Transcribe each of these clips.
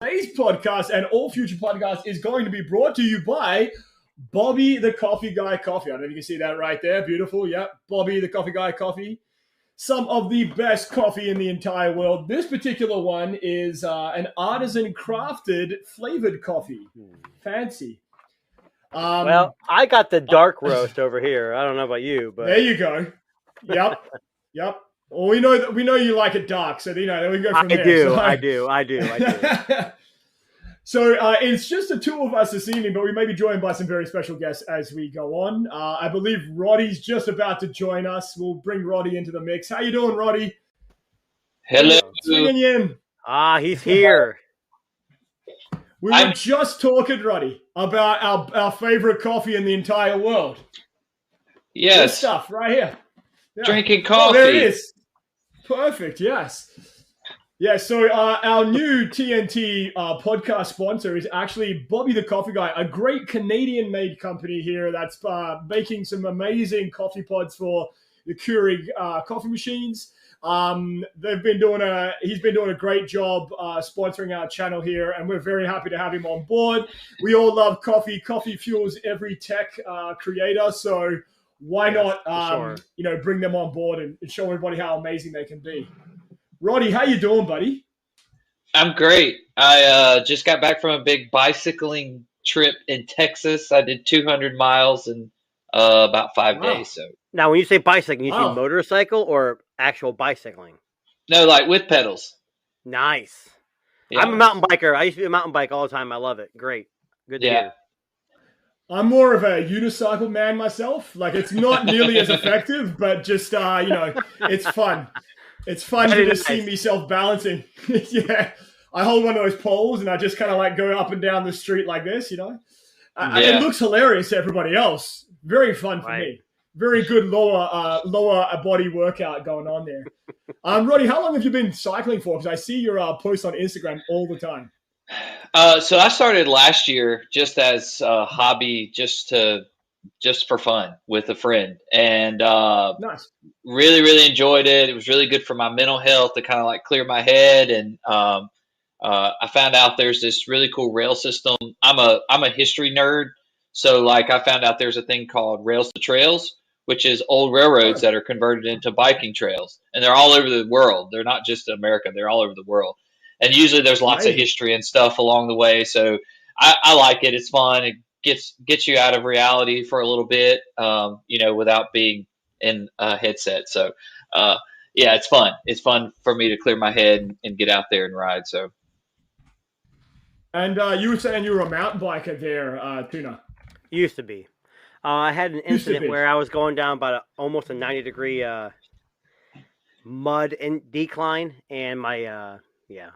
Today's podcast and all future podcasts is going to be brought to you by Bobby the Coffee Guy Coffee. I don't know if you can see that right there. Beautiful. Yep. Bobby the Coffee Guy Coffee. Some of the best coffee in the entire world. This particular one is an artisan crafted flavored coffee. Fancy. Well, I got the dark roast over here. I don't know about you, but there you go. Yep. Well, we know you like it dark, so we can go from there. I do. So it's just the two of us this evening, but we may be joined by some very special guests as we go on. I believe Roddy's just about to join us. We'll bring Roddy into the mix. How you doing, Roddy? Hello. Swinging you in. He's here. We were just talking, Roddy, about our favorite coffee in the entire world. Yes. This stuff right here. Yeah. Drinking coffee. Oh, there it is. Perfect, yes. Yeah, so our new TNT podcast sponsor is actually Bobby the Coffee Guy, a great Canadian-made company here that's making some amazing coffee pods for the Keurig coffee machines. He's been doing a great job sponsoring our channel here, and we're very happy to have him on board. We all love coffee. Coffee fuels every tech creator, so why not bring them on board and show everybody how amazing they can be. Roddy, how you doing, buddy? I'm great. I just got back from a big bicycling trip in Texas. I did 200 miles in about 5 days. So now, when you say bicycling, you mean motorcycle or actual bicycling? No, like with pedals. Nice. Yeah. I'm a mountain biker. I used to be a mountain bike all the time. I love it. Great. Good to hear. I'm more of a unicycle man myself. Like, it's not nearly as effective, but just, it's fun. It's fun to just see me self-balancing. Yeah. I hold one of those poles and I just kind of like go up and down the street like this, It looks hilarious to everybody else. Very fun for me. Very good lower body workout going on there. Roddy, how long have you been cycling for? Because I see your posts on Instagram all the time. So I started last year just as a hobby, just for fun with a friend, and nice. Really, really enjoyed it. It was really good for my mental health to kind of like clear my head, and I found out there's this really cool rail system. I'm a history nerd, so like I found out there's a thing called Rails to Trails, which is old railroads that are converted into biking trails, and they're all over the world. They're not just in America; they're all over the world. And usually there's lots of history and stuff along the way. So I like it. It's fun. It gets you out of reality for a little bit, without being in a headset. So, it's fun. It's fun for me to clear my head and get out there and ride. So. And you were saying you were a mountain biker there, Tuna. Used to be. I had an incident where I was going down about almost a 90-degree mud decline, and my...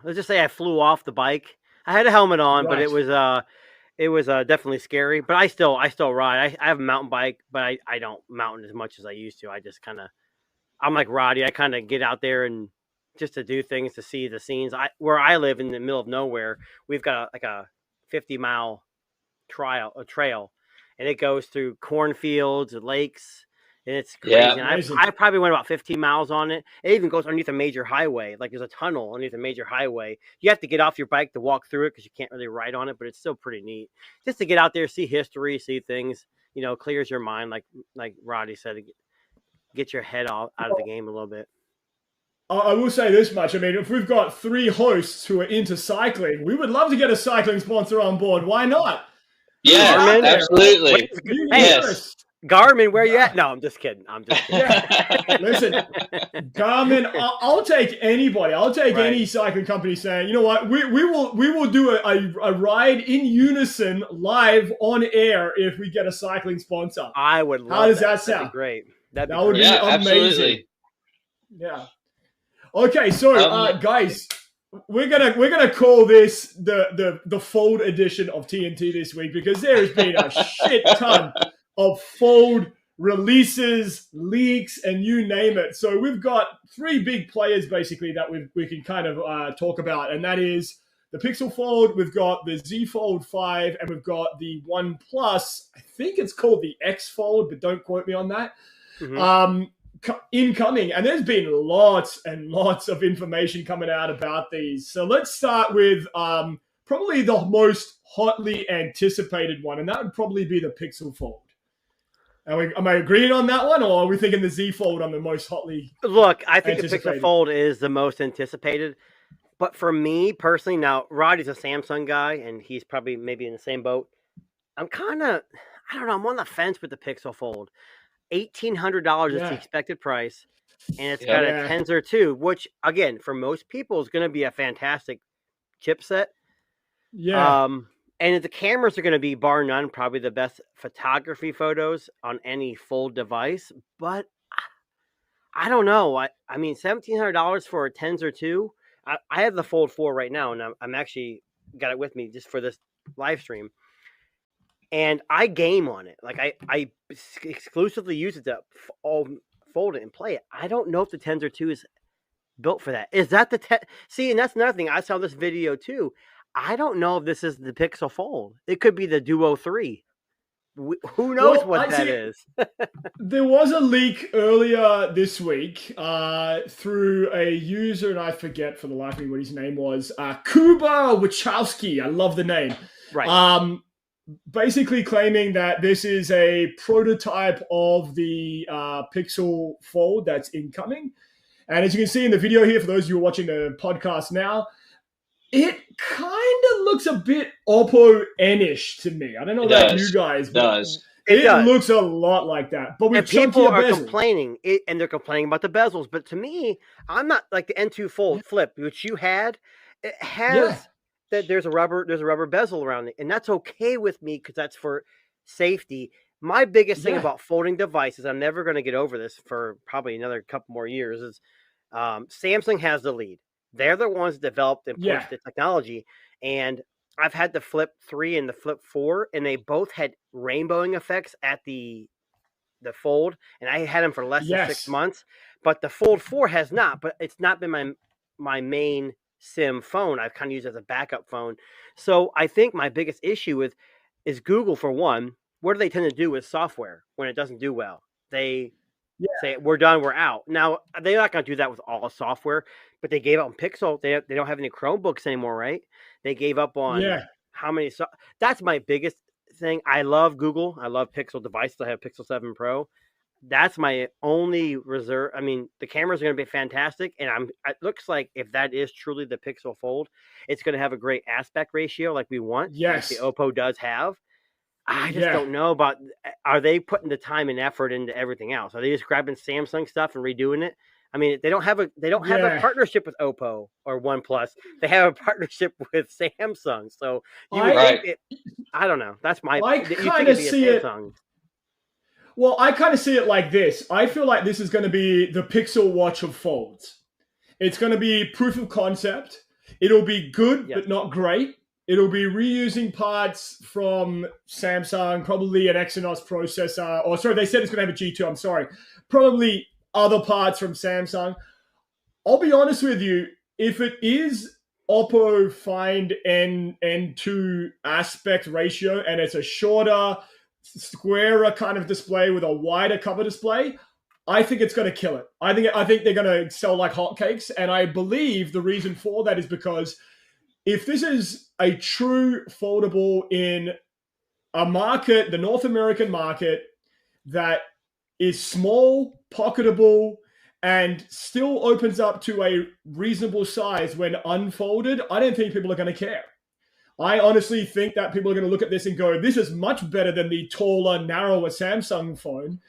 let's just say I flew off the bike. I had a helmet on, but it was definitely scary. But I still ride. I have a mountain bike, but I don't mountain as much as I used to. I just I'm like Roddy. I kind of get out there and just to do things, to see the scenes. Where I live in the middle of nowhere, we've got a 50-mile trail, and it goes through cornfields and lakes. And it's crazy. Yeah, and I probably went about 15 miles on it. It even goes underneath a major highway. Like there's a tunnel underneath a major highway. You have to get off your bike to walk through it because you can't really ride on it, but it's still pretty neat. Just to get out there, see history, see things, clears your mind. Like Roddy said, get your head out of the game a little bit. I will say this much. I mean, if we've got 3 hosts who are into cycling, we would love to get a cycling sponsor on board. Why not? Yeah, Garmin, absolutely. Yes. Garmin, where you at? No, I'm just kidding. Yeah. Listen, Garmin, I'll take anybody. I'll take any cycling company saying, you know what, we will do a ride in unison live on air if we get a cycling sponsor. I would love How does that sound? That'd be great. That would be amazing. Absolutely. Yeah. Okay, so guys, we're gonna call this the Fold edition of TNT this week because there has been a shit ton of Fold releases, leaks, and you name it. So we've got 3 big players basically that we can kind of talk about, and that is the Pixel Fold, we've got the Z Fold 5, and we've got the OnePlus. I think it's called the X Fold, but don't quote me on that. Mm-hmm. Incoming, and there's been lots and lots of information coming out about these. So let's start with probably the most hotly anticipated one, and that would probably be the Pixel Fold. Am I agreeing on that one, or are we thinking the Z Fold on the most hotly? Look, I think the Pixel Fold is the most anticipated. But for me personally, now Roddy's a Samsung guy, and he's probably maybe in the same boat. I'm kind of, I don't know, I'm on the fence with the Pixel Fold. $1,800 is the expected price, and it's got a Tensor 2, which, again, for most people is going to be a fantastic chipset. Yeah. And the cameras are going to be, bar none, probably the best photography photos on any Fold device. But I don't know. I mean, $1,700 for a Tensor 2. I have the Fold 4 right now, and I'm actually got it with me just for this live stream. And I game on it. Like, I exclusively use it to fold it and play it. I don't know if the Tensor 2 is built for that. Is that the See, and that's another thing. I saw this video too. I don't know if this is the Pixel Fold. It could be the Duo 3. Who knows what that is? There was a leak earlier this week through a user, and I forget for the life of me what his name was. Kuba Wachowski. I love the name. Right. Basically claiming that this is a prototype of the Pixel Fold that's incoming. And as you can see in the video here, for those of you who are watching the podcast now, it kind of looks a bit Oppo N-ish to me. I don't know about you guys. It does. It looks a lot like that. But with people are complaining, and they're complaining about the bezels. But to me, I'm not like the N2 Fold Flip, which you had. It has that there's a rubber bezel around it, and that's okay with me because that's for safety. My biggest thing about folding devices, I'm never going to get over this for probably another couple more years, is Samsung has the lead. They're the ones that developed and pushed the technology. And I've had the Flip 3 and the Flip 4, and they both had rainbowing effects at the Fold. And I had them for less than 6 months. But the Fold 4 has not. But it's not been my main SIM phone. I've kind of used it as a backup phone. So I think my biggest issue is Google, for one. What do they tend to do with software when it doesn't do well? They say, we're done, we're out. Now, they're not going to do that with all software, but they gave up on Pixel. They don't have any Chromebooks anymore, right? They gave up on how many. That's my biggest thing. I love Google. I love Pixel devices. I have Pixel 7 Pro. That's my only reserve. I mean, the cameras are going to be fantastic, and it looks like if that is truly the Pixel Fold, it's going to have a great aspect ratio like we want. Yes. Like the Oppo does have. I just don't know about, are they putting the time and effort into everything else? Are they just grabbing Samsung stuff and redoing it? I mean, they don't have a partnership with Oppo or OnePlus. They have a partnership with Samsung. So I don't know. That's my. I kind of see it. Well, I kind of see it like this. I feel like this is going to be the Pixel Watch of folds. It's going to be proof of concept. It'll be good, but not great. It'll be reusing parts from Samsung, probably an Exynos processor. Or sorry, they said it's going to have a G2. I'm sorry. Probably other parts from Samsung. I'll be honest with you. If it is Oppo Find N2 aspect ratio and it's a shorter, squarer kind of display with a wider cover display, I think it's going to kill it. I think they're going to sell like hotcakes. And I believe the reason for that is because if this is a true foldable in a market, the North American market, that is small, pocketable, and still opens up to a reasonable size when unfolded, I don't think people are going to care. I honestly think that people are going to look at this and go, this is much better than the taller, narrower Samsung phone.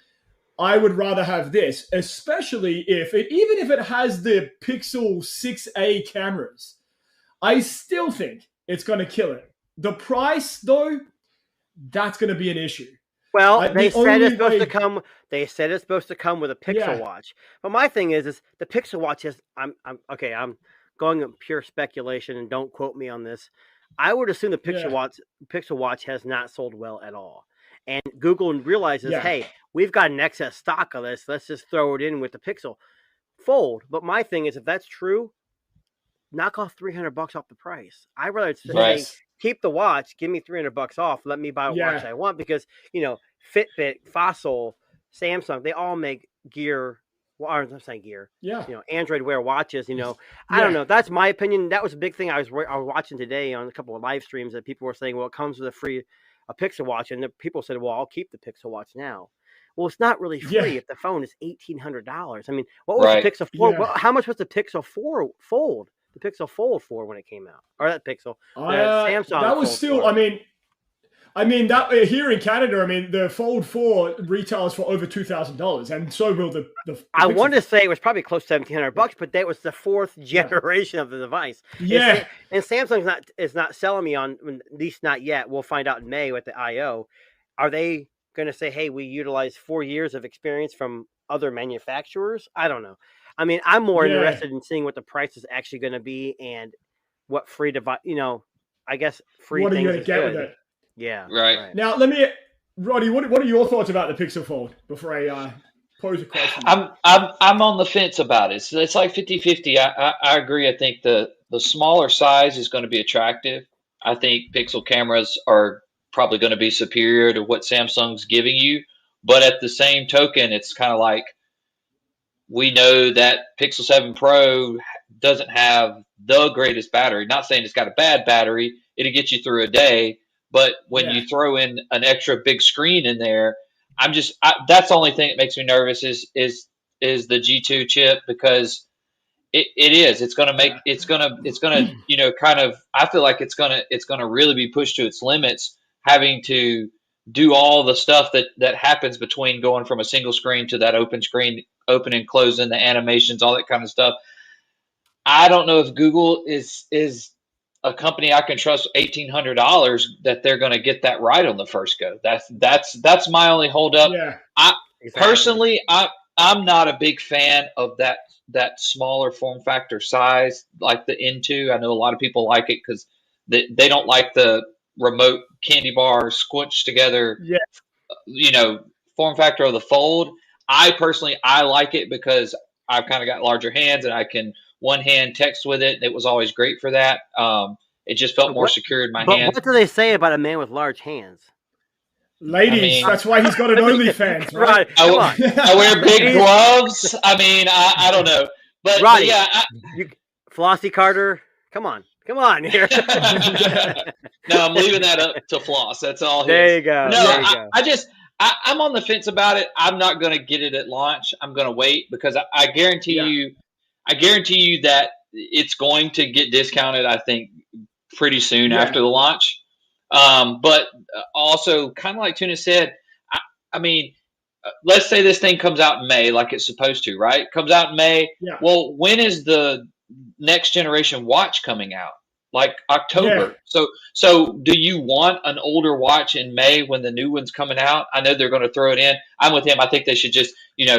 I would rather have this, especially even if it has the Pixel 6a cameras. I still think it's going to kill it. The price, though, that's going to be an issue. Well, they said it's supposed to come. They said it's supposed to come with a Pixel Watch. But my thing is the Pixel Watch is. I'm going in pure speculation, and don't quote me on this. I would assume the Pixel Watch has not sold well at all, and Google realizes, hey, we've got an excess stock of this. Let's just throw it in with the Pixel Fold. But my thing is, if that's true, knock off $300 off the price. I'd rather say, keep the watch, give me $300 off, let me buy a watch I want, because Fitbit, Fossil, Samsung, they all make gear I'm saying gear. Yeah. Android Wear watches. I don't know. That's my opinion. That was a big thing I was watching today on a couple of live streams that people were saying, well, it comes with a Pixel Watch, and the people said, well, I'll keep the Pixel Watch now. Well, it's not really free if the phone is $1,800. I mean, what was the Pixel 4? Yeah. How much was the Pixel 4 Fold? The Pixel Fold 4 when it came out, or that Pixel? Samsung. That was Fold still. 4. I mean that here in Canada. I mean, the Fold 4 retails for over $2,000, and so will the I want to say it was probably close to $1,700, but that was the 4th generation of the device. Yeah, and Samsung's is not selling me on, at least not yet. We'll find out in May with the I/O. Are they going to say, hey, we utilize 4 years of experience from other manufacturers? I don't know. I mean, I'm more interested in seeing what the price is actually going to be and what free device. I guess free. What are you going to get with it? Yeah. Right. Now, Roddy, what are your thoughts about the Pixel Fold before I pose a question? I'm on the fence about it. So it's like 50-50. I agree. I think the smaller size is going to be attractive. I think Pixel cameras are probably going to be superior to what Samsung's giving you. But at the same token, it's kind of like we know that Pixel 7 Pro doesn't have the greatest battery. Not saying it's got a bad battery. It'll get you through a day. But when you throw in an extra big screen in there, that's the only thing that makes me nervous is the G2 chip, because it's going to kind of, I feel like it's going to really be pushed to its limits, having to do all the stuff that happens between going from a single screen to that open screen, open and closing, the animations, all that kind of stuff. I don't know if Google is a company I can trust $1,800 that they're going to get that right on the first go. That's my only holdup. Yeah, Personally, I'm not a big fan of that smaller form factor size, like the N2. I know a lot of people like it because they don't like the remote candy bar squished together. Yeah. Form factor of the Fold. I like it because I've kind of got larger hands and I can one hand text with it. It was always great for that. It just felt more secure in my hands. What do they say about a man with large hands? Ladies, that's why he's got an OnlyFans, right? I wear big gloves. I mean, I don't know. But yeah. Flossie Carter, come on here. No, I'm leaving that up to Floss. That's all. There you go. No, I'm on the fence about it. I'm not going to get it at launch. I'm going to wait because I guarantee you that it's going to get discounted, I think, pretty soon after the launch. But also, kind of like Tuna said, I mean, let's say this thing comes out in May like it's supposed to, right? Comes out in May. Yeah. Well, when is the next generation watch coming out? Like October. Yeah. So do you want an older watch in May when the new one's coming out? I know they're going to throw it in. I'm with him. I think they should just,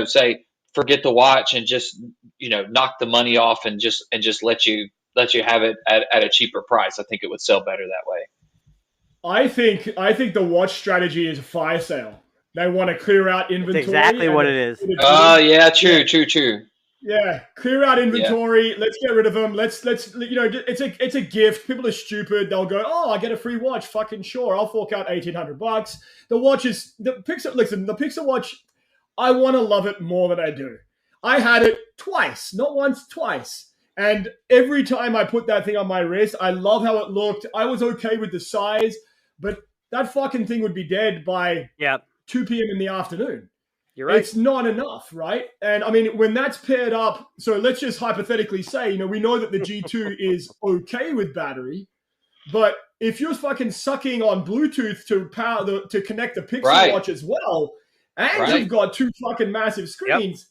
say, forget the watch and just, knock the money off and just let you have it at a cheaper price. I think it would sell better that way. I think the watch strategy is a fire sale. They want to clear out inventory. That's exactly what it is. Oh, yeah, true. Yeah, clear out inventory. Yeah. Let's get rid of them. Let's it's a gift. People are stupid. They'll go, oh, I get a free watch. Fucking sure, I'll fork out $1,800. The watch is the Pixel Watch. I want to love it more than I do. I had it twice, not once, twice. And every time I put that thing on my wrist, I love how it looked. I was okay with the size, but that fucking thing would be dead by 2 p.m. in the afternoon. You're right. It's not enough, right? And I mean, when that's paired up, so let's just hypothetically say, we know that the G2 is okay with battery, but if you're fucking sucking on Bluetooth to connect the Pixel Watch as well, and you've got 2 fucking massive screens,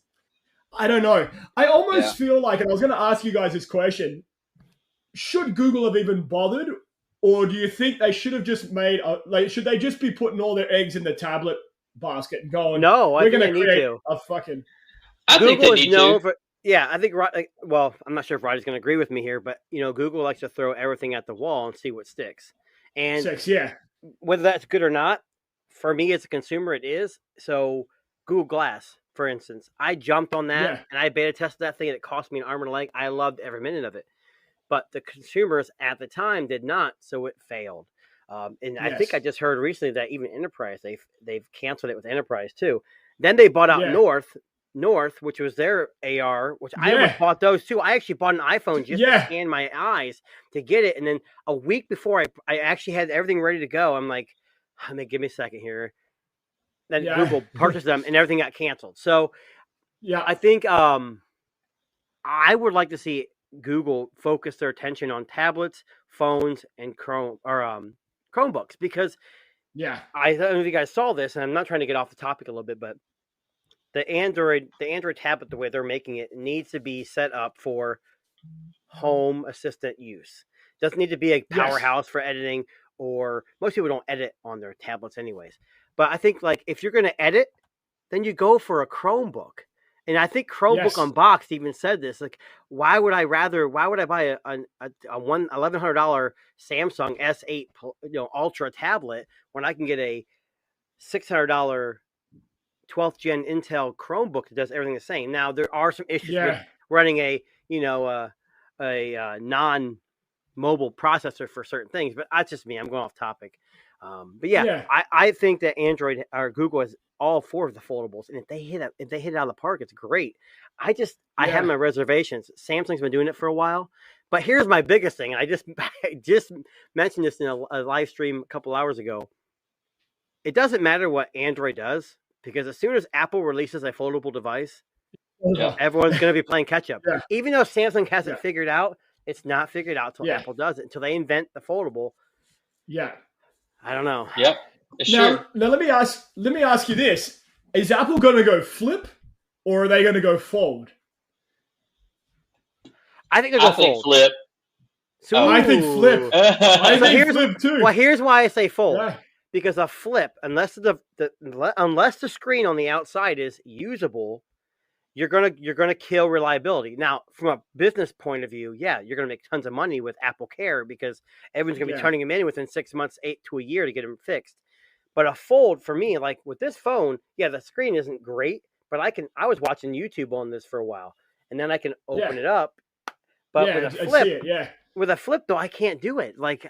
I don't know. I almost feel like, and I was going to ask you guys this question, should Google have even bothered, or do you think they should have just made, should they just be putting all their eggs in the tablet basket and going, no, I we're think going to need create to. a fucking... I think they need to. I think, well, I'm not sure if Roddy's going to agree with me here, but, Google likes to throw everything at the wall and see what sticks. And whether that's good or not, for me as a consumer, it is. So Google Glass, for instance, I jumped on that and I beta tested that thing and it cost me an arm and a leg. I loved every minute of it. But the consumers at the time did not, so it failed. I think I just heard recently that even Enterprise, they've canceled it with Enterprise too. Then they bought out North, North, which was their AR, which I almost bought those too. I actually bought an iPhone just to scan my eyes to get it. And then a week before I actually had everything ready to go, I'm like, give me a second here. Then Google purchased them and everything got canceled. So I think I would like to see Google focus their attention on tablets, phones, and Chromebooks, because I don't know if you guys saw this, and I'm not trying to get off the topic a little bit, but the Android tablet, the way they're making it, needs to be set up for home assistant use. It doesn't need to be a powerhouse for editing, or most people don't edit on their tablets anyways. But I think, like, if you're going to edit, then you go for a Chromebook. And I think Chromebook Unboxed even said this. Like, why would I buy a $1,100 Samsung S8 Ultra tablet when I can get a $600 12th gen Intel Chromebook that does everything the same? Now, there are some issues with running a non-mobile processor for certain things, but that's just me. I'm going off topic. I think that Android or Google has all four of the foldables, and if they hit it out of the park, it's great. I have my reservations. Samsung's been doing it for a while, but here's my biggest thing. And I just mentioned this in a live stream a couple hours ago. It doesn't matter what Android does, because as soon as Apple releases a foldable device, everyone's going to be playing catch up. Even though Samsung hasn't figured out, it's not figured out until Apple does it, until they invent the foldable. I don't know. Yep. Now let me ask you this: is Apple going to go flip, or are they going to go fold? I think they're going to fold. Flip. So, I think flip. I think flip too. Well, here's why I say fold. Because a flip, unless the screen on the outside is usable, you're gonna kill reliability. Now, from a business point of view, you're gonna make tons of money with Apple Care, because everyone's gonna be turning them in within 6 months, 8 to a year to get them fixed. But a fold, for me, like with this phone, the screen isn't great, but I was watching YouTube on this for a while, and then I can open it up. But with a flip though, I can't do it. Like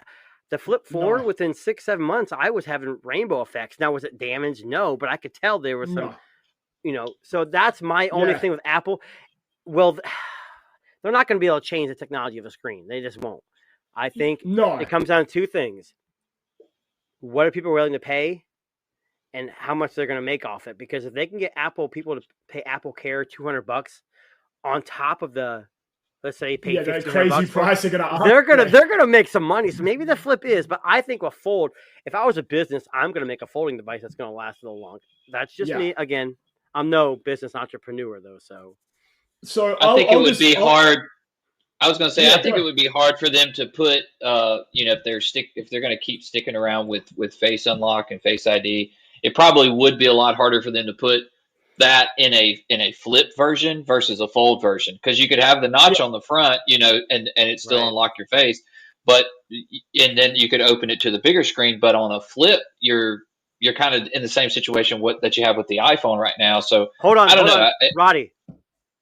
the Flip 4, within 6-7 months, I was having rainbow effects. Now, was it damaged? No, but I could tell there was some. So that's my only thing with Apple. Well, they're not going to be able to change the technology of a screen. They just won't. I think it comes down to two things. What are people willing to pay, and how much they're going to make off it? Because if they can get people to pay Apple Care $200 on top of the, let's say, pay $1,500 crazy price they're gonna make some money. So maybe the flip is, but I think a fold. If I was a business, I'm going to make a folding device that's going to last a little long. That's just me again. I'm no business entrepreneur though, so I think it would be hard. I was going to say, I think it would be hard for them to put, if they're going to keep sticking around with Face Unlock and Face ID, it probably would be a lot harder for them to put that in a flip version versus a fold version, because you could have the notch on the front, and it still unlock your face, and then you could open it to the bigger screen. But on a flip, you're kind of in the same situation that you have with the iPhone right now. So hold on, I don't know, Roddy.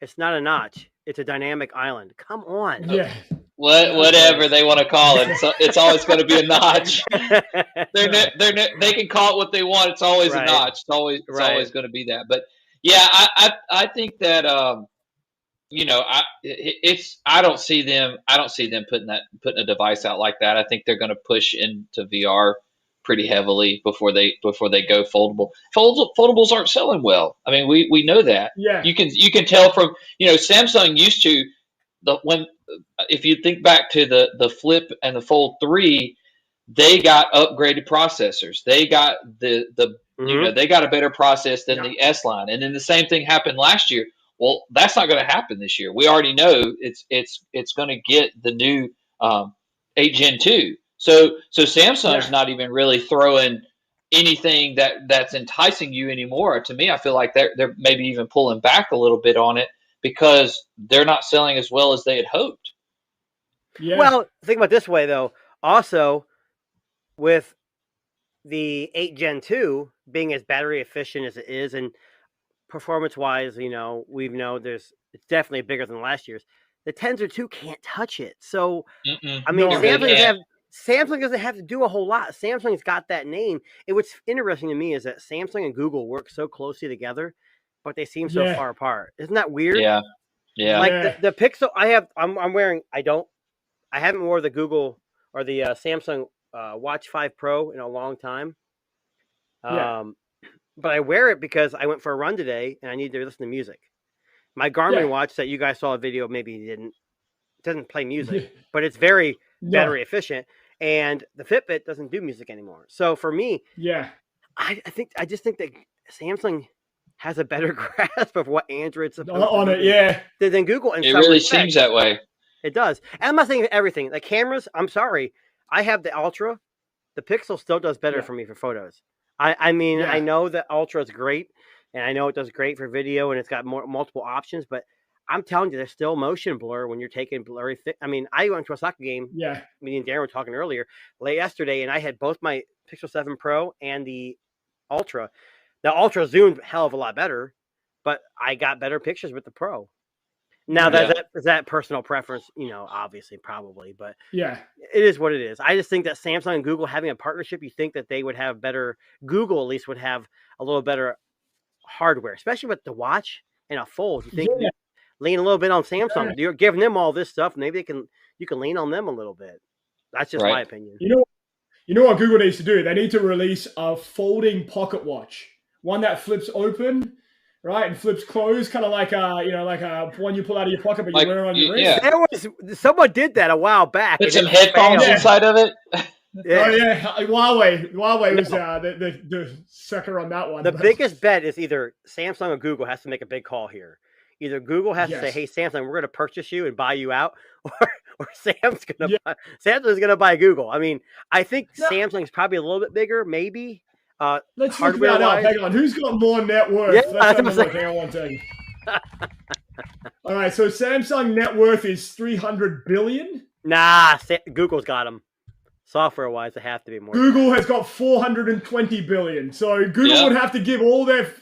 It's not a notch. It's a dynamic island. Come on. Whatever they want to call it. It's always going to be a notch. They can call it what they want. It's always a notch. It's always going to be that. But I think that I don't see them putting a device out like that. I think they're going to push into VR pretty heavily before they go foldable. Foldables aren't selling well. I mean, we know that. You can tell from Samsung used to if you think back to the Flip and the Fold 3, they got upgraded processors. They got they got a better process than the S line, and then the same thing happened last year. Well, that's not going to happen this year. We already know it's going to get the new 8 Gen 2. So Samsung's not even really throwing anything that's enticing you anymore. To me, I feel like they're maybe even pulling back a little bit on it because they're not selling as well as they had hoped. Well, think about it this way though. Also, with the 8 Gen 2 being as battery efficient as it is, and performance-wise, it's definitely bigger than last year's. The Tensor 2 can't touch it. So, I mean, Samsung doesn't have to do a whole lot. Samsung's got that name. And what's interesting to me is that Samsung and Google work so closely together but they seem so far apart. Isn't that weird? Yeah. Yeah. Like the Pixel I'm wearing, I haven't wore the Google or the Samsung Watch 5 Pro in a long time. But I wear it because I went for a run today and I need to listen to music. My Garmin watch that you guys saw a video, maybe you didn't, doesn't play music, but it's very battery efficient. And the Fitbit doesn't do music anymore. So for me, I just think that Samsung has a better grasp of what Android's supposed to do than Google. It really seems that way. It does. And I'm not saying everything. The cameras, I'm sorry. I have the Ultra. The Pixel still does better for me for photos. I mean, I know that Ultra is great, and I know it does great for video, and it's got multiple options, but I'm telling you, there's still motion blur when you're taking blurry. I mean, I went to a soccer game. Yeah. Me and Darren were talking earlier, late yesterday, and I had both my Pixel 7 Pro and the Ultra. The Ultra zoomed a hell of a lot better, but I got better pictures with the Pro. Now, is that personal preference? You know, obviously, probably, but it is what it is. I just think that Samsung and Google having a partnership, you think that they would have better. Google at least would have a little better hardware, especially with the watch and a fold. You think lean a little bit on Samsung. You're giving them all this stuff. Maybe you can lean on them a little bit. That's just my opinion. You know what Google needs to do? They need to release a folding pocket watch, one that flips open. Right, and flips closed, kind of like a one you pull out of your pocket, but you wear on your wrist. Someone did that a while back. Put some headphones inside of it. Huawei was the sucker on that one. The biggest bet is either Samsung or Google has to make a big call here. Either Google has to say, "Hey, Samsung, we're going to purchase you and buy you out," or Samsung's going to buy Google. I mean, I think Samsung's probably a little bit bigger, maybe. Let's look that up. Hang on. Who's got more net worth? Let's have a look. Hang on one second. All right. So Samsung net worth is $300 billion. Nah, Google's got them. Software-wise, they have to be more. Google has got $420 billion. So Google would have to give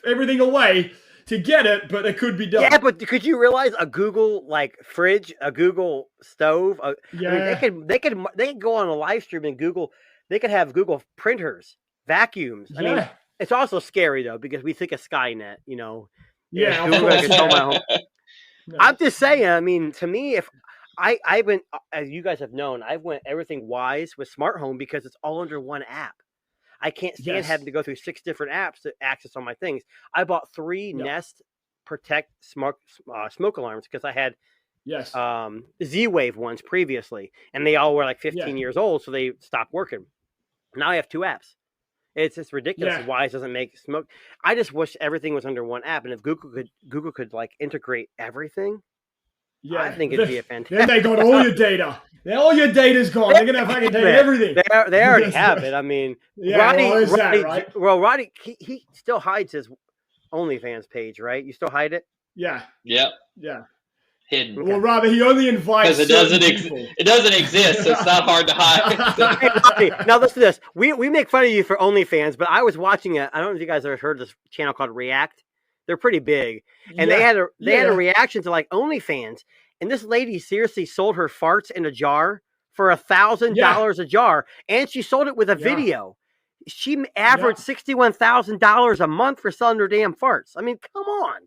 everything away to get it, but it could be done. Yeah, but could you realize a Google fridge, a Google stove? I mean, they could go on a live stream and Google. They could have Google printers. Vacuums. I mean, it's also scary though because we think of Skynet. You know. Yeah. I'm just saying. I mean, to me, if I went, as you guys have known, I went everything Wise with Smart Home because it's all under one app. I can't stand having to go through 6 different apps to access all my things. I bought 3 Nest Protect smoke alarms because I had Z-Wave ones previously, and they all were like 15 years old, so they stopped working. Now I have 2 apps. It's just ridiculous. Wise doesn't make smoke. I just wish everything was under one app, and if Google could integrate everything, I think it'd be a fantastic. Then they got all your data. All your data's gone. They're gonna fucking take everything. They already have it. I mean, Roddy, he still hides his OnlyFans page, right? You still hide it? Yeah. Yep. Yeah. Hidden. Well, rather, he only invites because it doesn't exist, so it's not hard to hide. Now listen to this. We make fun of you for OnlyFans, but I was watching it. I don't know if you guys ever heard of this channel called React. They're pretty big, and they had a reaction to OnlyFans, and this lady seriously sold her farts in a jar for $1,000 a jar, and she sold it with a video. She averaged $61,000 a month for selling her damn farts. I mean, come on.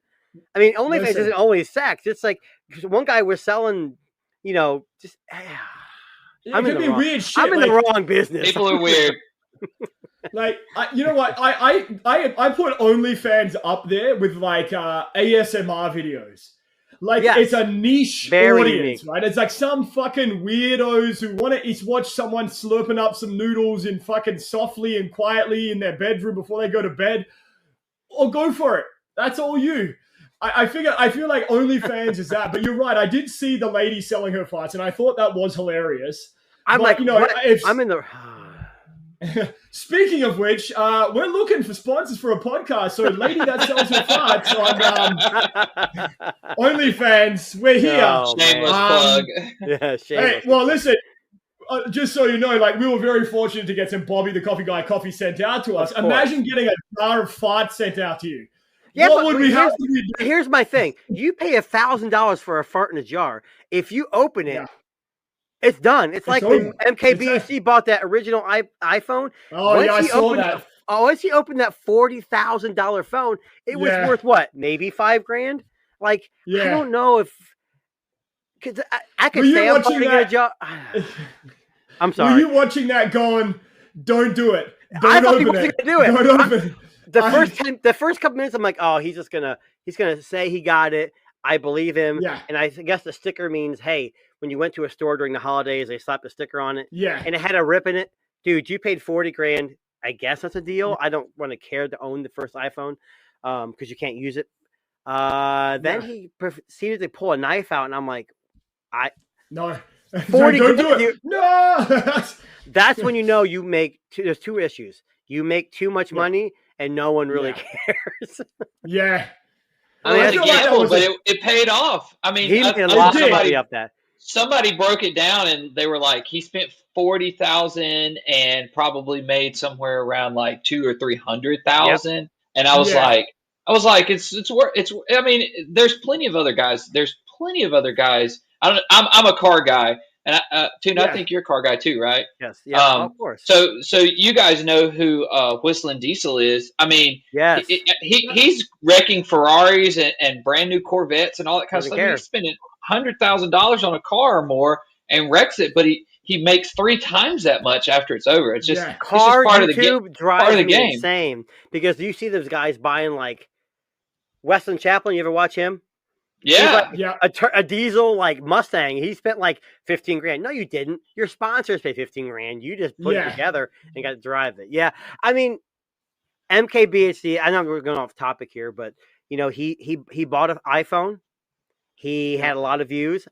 I mean, OnlyFans isn't always sex. It's like one guy was selling, just. I'm in the wrong business. People are weird. You know what? I put OnlyFans up there with ASMR videos. It's a niche audience, right? It's like some fucking weirdos who want to watch someone slurping up some noodles in fucking softly and quietly in their bedroom before they go to bed. Or go for it. That's all you. I feel like OnlyFans is that, but you're right. I did see the lady selling her farts, and I thought that was hilarious. I'm in the. Speaking of which, we're looking for sponsors for a podcast. So, lady that sells her farts on OnlyFans, we're here. Shameless plug. Yeah, shameless. Hey, well, listen. Just so you know, we were very fortunate to get some Bobby the Coffee Guy coffee sent out to us. Imagine getting a jar of farts sent out to you. Yeah, what would we have to do? Here's my thing. You pay $1,000 for a fart in a jar. If you open it, it's done. It's like when MKBHD bought that original iPhone. Oh, I saw that. once he opened that $40,000 phone, it was worth what? Maybe $5,000. Like I don't know if because I could say I'm putting a job. I'm sorry. Were you watching that going? Don't do it. I thought he wasn't going to do it. Don't open it. The first couple minutes, I'm like, oh, he's gonna say he got it. I believe him. Yeah. And I guess the sticker means, hey, when you went to a store during the holidays, they slapped a sticker on it. Yeah. And it had a rip in it. Dude, you paid $40,000. I guess that's a deal. I don't want to care to own the first iPhone because you can't use it. Then he proceeded to pull a knife out, and I'm like, no. 40 don't do it. No. That's when you know you make there's two issues. You make too much money, and no one really cares. Yeah. I mean, it's a gamble, but it paid off. I mean, he made a lot of money off that. Somebody broke it down, and they were like, he spent $40,000 and probably made somewhere around like $200,000 or $300,000. Yep. And I was like, it's worth. I mean, there's plenty of other guys. I'm a car guy, and Tune, I think you're a car guy too, right? Yes. Yeah. Of course. So you guys know who Whistling Diesel is. I mean, yes. He's wrecking Ferraris and brand new Corvettes and all that kind of stuff. He's spending $100,000 on a car or more and wrecks it, but he makes 3 times that much after it's over. It's just car part YouTube of the drives game. Me insane because you see those guys buying like Weston Chaplin. You ever watch him? Yeah, a diesel like Mustang. He spent like $15,000. No, you didn't. Your sponsors paid $15,000. You just put it together and got to drive it. Yeah, I mean, MKBHD. I know we're going off topic here, but you know, he bought an iPhone. He had a lot of views.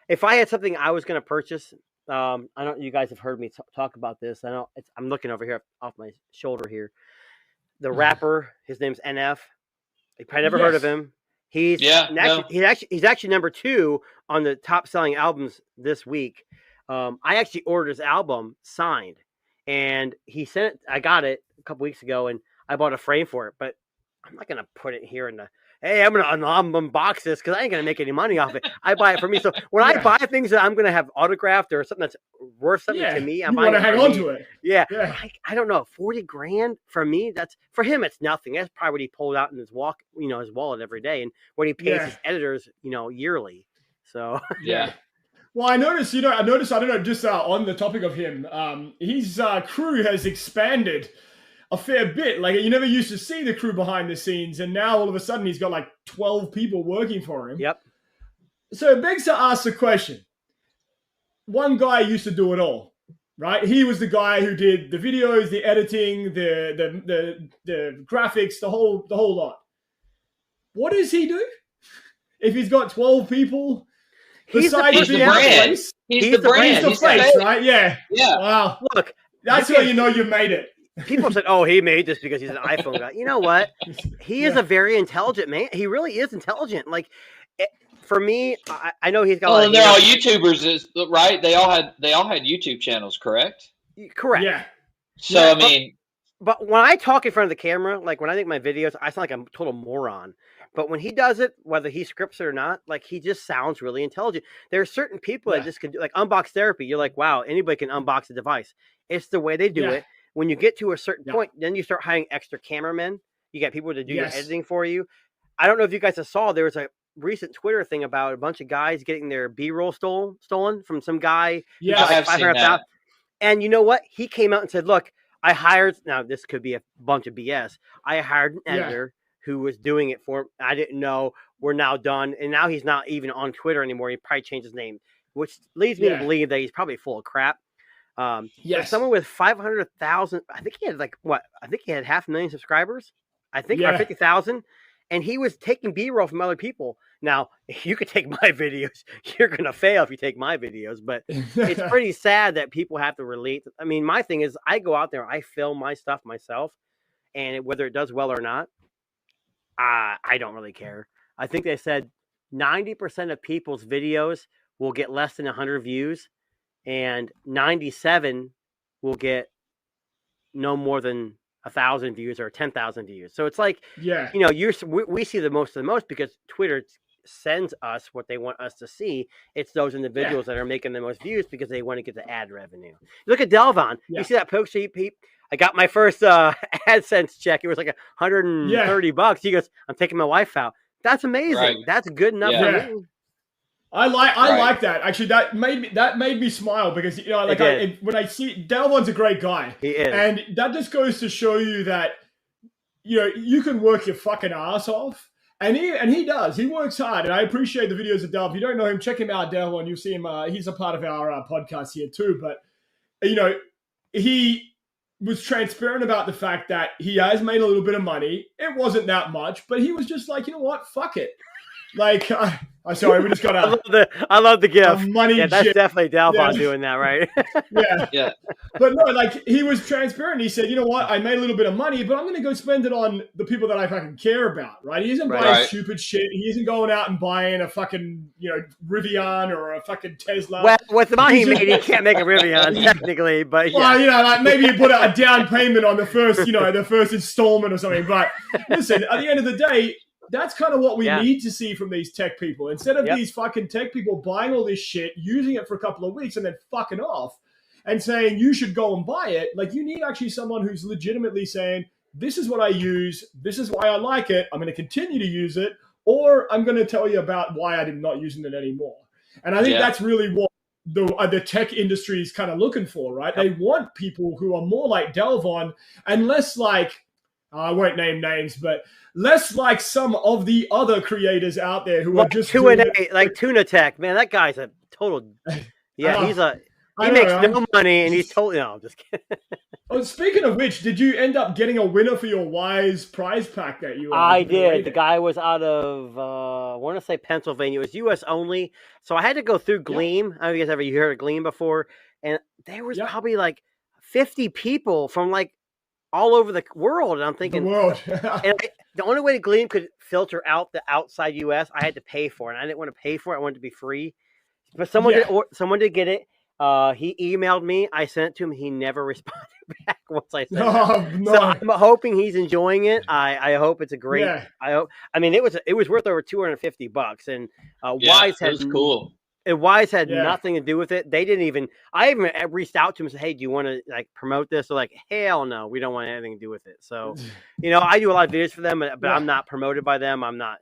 If I had something I was going to purchase, I don't. You guys have heard me talk about this. I know I'm looking over here off my shoulder here. The rapper, his name's NF. You probably never heard of him. He's actually number 2 on the top selling albums this week. I actually ordered his album signed, and he sent it. I got it a couple weeks ago, and I bought a frame for it. But I'm not gonna put it here in the. Hey, I'm gonna unbox this because I ain't gonna make any money off it. I buy it for me. So when I buy things that I'm gonna have autographed or something that's worth something to me, I'm buying it. Hang on to it. Yeah. I don't know. $40,000 for me. That's for him. It's nothing. That's probably what he pulled out in his his wallet every day, and what he pays his editors, yearly. So yeah. Well, I noticed. I don't know. Just on the topic of him, his crew has expanded a fair bit. Like, you never used to see the crew behind the scenes, and now all of a sudden he's got like 12 people working for him. Yep. So it begs to ask the question. One guy used to do it all, right? He was the guy who did the videos, the editing, the graphics, the whole lot. What does he do? If he's got 12 people, he's the brand. He's the brand. He's the face, right? Yeah. Yeah. Wow. Look, that's how you know you made it. People said, "Oh, he made this because he's an iPhone guy." You know what? He is a very intelligent man. He really is intelligent. Like, for me, I know he's got. Well, and they're all YouTubers, right? They all had YouTube channels, correct? Correct. Yeah. So I mean, but when I talk in front of the camera, like when I make my videos, I sound like a total moron. But when he does it, whether he scripts it or not, like he just sounds really intelligent. There are certain people that just can do, like unbox therapy. You're like, wow, anybody can unbox a device. It's the way they do it. When you get to a certain point, then you start hiring extra cameramen. You get people to do your editing for you. I don't know if you guys saw, there was a recent Twitter thing about a bunch of guys getting their B-roll stolen from some guy. Yeah, I've seen that. And you know what? He came out and said, look, I hired, now this could be a bunch of BS. I hired an editor who was doing it for, I didn't know, we're now done. And now he's not even on Twitter anymore. He probably changed his name, which leads me to believe that he's probably full of crap. Someone with 500,000, I think he had I think he had 500,000 subscribers, or 50,000, and he was taking B-roll from other people. Now, you could take my videos. You're going to fail if you take my videos, but it's pretty sad that people have to relate. I mean, my thing is I go out there, I film my stuff myself, and whether it does well or not, I don't really care. I think they said 90% of people's videos will get less than 100 views, and 97 will get no more than 1,000 views or 10,000 views. So it's like, we see the most because Twitter sends us what they want us to see. It's those individuals that are making the most views because they want to get the ad revenue. Look at Delvon. You see that post? I got my first AdSense check. It was like $130. He goes, I'm taking my wife out. That's amazing. Right. That's good enough for me. I like that. Actually, that made me smile because when I see Dalvon's a great guy. He is. And that just goes to show you that you can work your fucking ass off. And he does. He works hard. And I appreciate the videos of Dalv. If you don't know him, check him out, Dalvon. You'll see him. He's a part of our podcast here too. But he was transparent about the fact that he has made a little bit of money. It wasn't that much, but he was just like, you know what? Fuck it. Like, I'm sorry, we just got I love the gift. Money. Yeah, that's definitely Dalvon Yeah. doing that, right? Yeah. But no, like he was transparent. He said, you know what? I made a little bit of money, but I'm going to go spend it on the people that I fucking care about, right? He isn't buying stupid shit. He isn't going out and buying a fucking, Rivian or a fucking Tesla. Well, with the money he made, he can't make a Rivian technically, but yeah. Well, like maybe you put a down payment on the first, the first installment or something. But listen, at the end of the day, that's kind of what we need to see from these tech people. Instead of these fucking tech people buying all this shit, using it for a couple of weeks and then fucking off and saying you should go and buy it, like you need actually someone who's legitimately saying, this is what I use, this is why I like it, I'm going to continue to use it, or I'm going to tell you about why I'm not using it anymore. And I think that's really what the tech industry is kind of looking for, right? They want people who are more like Dalvon and less like, I won't name names, but less like some of the other creators out there who are just like Tuna Tech. Man, that guy's a total. Yeah, he makes no money, and he's totally. No, I'm just kidding. Oh, speaking of which, did you end up getting a winner for your Wise prize pack that you? I did. The guy was out of I want to say Pennsylvania. It was U.S. only, so I had to go through Gleam. I don't know if you guys ever heard of Gleam before, and there was probably like 50 people from like all over the world, and I'm thinking, the only way Gleam could filter out the outside U.S., I had to pay for it. And I didn't want to pay for it; I wanted it to be free. But someone did get it. He emailed me. I sent it to him. He never responded back once I sent it. No. So I'm hoping he's enjoying it. I hope it's a great. Yeah. I mean, it was worth over $250, and Wise was cool. And Wise had nothing to do with it. They didn't even. I even reached out to him and said, "Hey, do you want to like promote this?" They're like, "Hell no, we don't want anything to do with it." So, I do a lot of videos for them, but I'm not promoted by them. I'm not,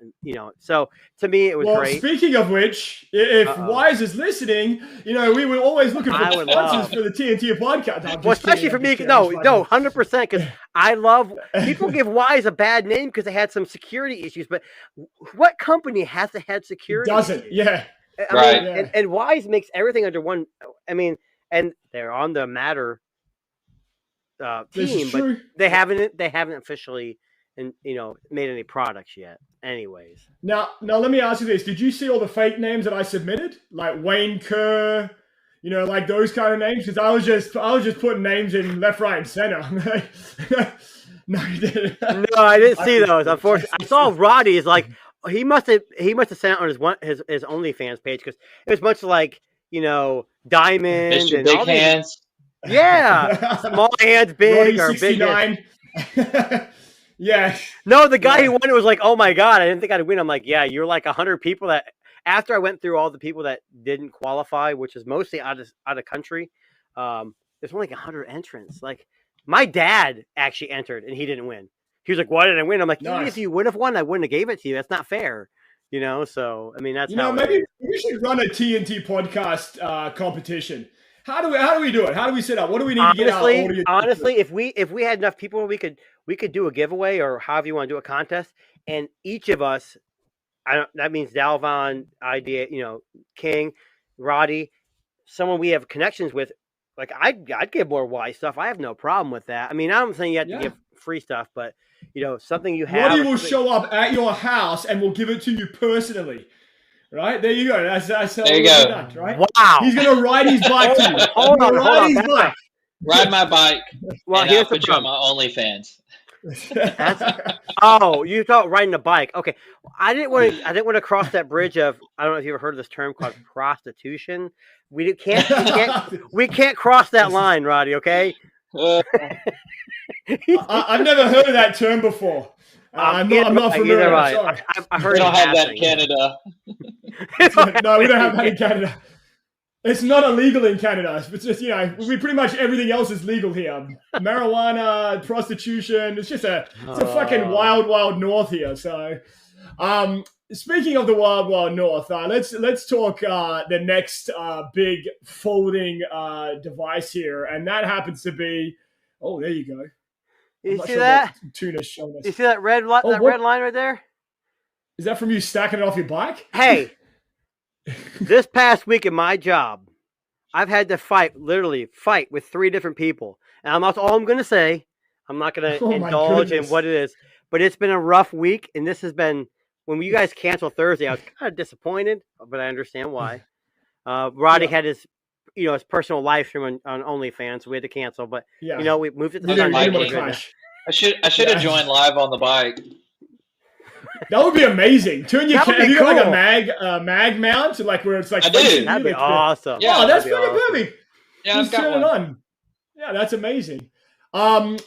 So to me, it was great. Speaking of which, if Wise is listening, we were always looking for sponsors for the TNT podcast. Well, especially for me, no, 100%, because I love people give Wise a bad name because they had some security issues. But what company hasn't had security? Doesn't, And Wise makes everything under one. I mean, and they're on the Matter team, but they haven't officially, made any products yet. Anyways, now let me ask you this: did you see all the fake names that I submitted, like Wayne Kerr? Like those kind of names? Because I was just putting names in left, right, and center. No, you didn't. No, I didn't see those. Unfortunately, I saw Roddy's like. He must have sent it on his OnlyFans page because it was much like Diamond Mr. and Big all Hands. Small hands, big or big. Yeah. No, the guy who won it was like, oh my god, I didn't think I'd win. I'm like, yeah, you're like 100 people that. After I went through all the people that didn't qualify, which is mostly out of country, there's only like 100 entrants. Like my dad actually entered and he didn't win. He was like, why did I win? I'm like, even if you would have won, I wouldn't have gave it to you. That's not fair. So, I mean, that's how maybe we should run a TNT podcast competition. How do we do it? How do we set up? What do we need to get our audience? Honestly, if we had enough people, we could do a giveaway or however you want to do a contest. And each of us, that means Dalvon, Idea, King, Roddy, someone we have connections with. Like I'd give more Wise stuff. I have no problem with that. I mean, I'm saying you have to give free stuff, but something you have. Roddy will show up at your house and will give it to you personally. Right? There you go. That's how there you go. Done, right? Wow. He's gonna ride his bike to you. Hold on. Ride my bike. Well, and here's I'll put you on my OnlyFans. You thought riding a bike. Okay. I didn't want to cross that bridge of, I don't know if you ever heard of this term called prostitution. We can't cross that line, Roddy, okay? I've never heard of that term before. I'm not familiar. I heard we don't have that in Canada. No, we don't have that in Canada. It's not illegal in Canada. It's just, we pretty much everything else is legal here. Marijuana, prostitution. It's a fucking wild, wild north here. So, speaking of the wild, wild north, let's talk the next big folding device here, and that happens to be. Oh, there you go. You see that? Tuna's showing us. You see that red line right there? Is that from you stacking it off your bike? Hey. This past week in my job, I've had to literally fight with 3 different people. And that's all I'm going to say. I'm not going to indulge in what it is. But it's been a rough week. And this has been, when you guys canceled Thursday, I was kind of disappointed, but I understand why. Roddy had his personal live stream on OnlyFans, so we had to cancel. But, we moved it to Sunday. I should have joined live on the bike. That would be amazing. Have you got like a mag mount, like where it's like? I do. That'd be awesome. Yeah, oh, that's pretty perfect. Yeah, I've got one. On. Yeah, that's amazing. For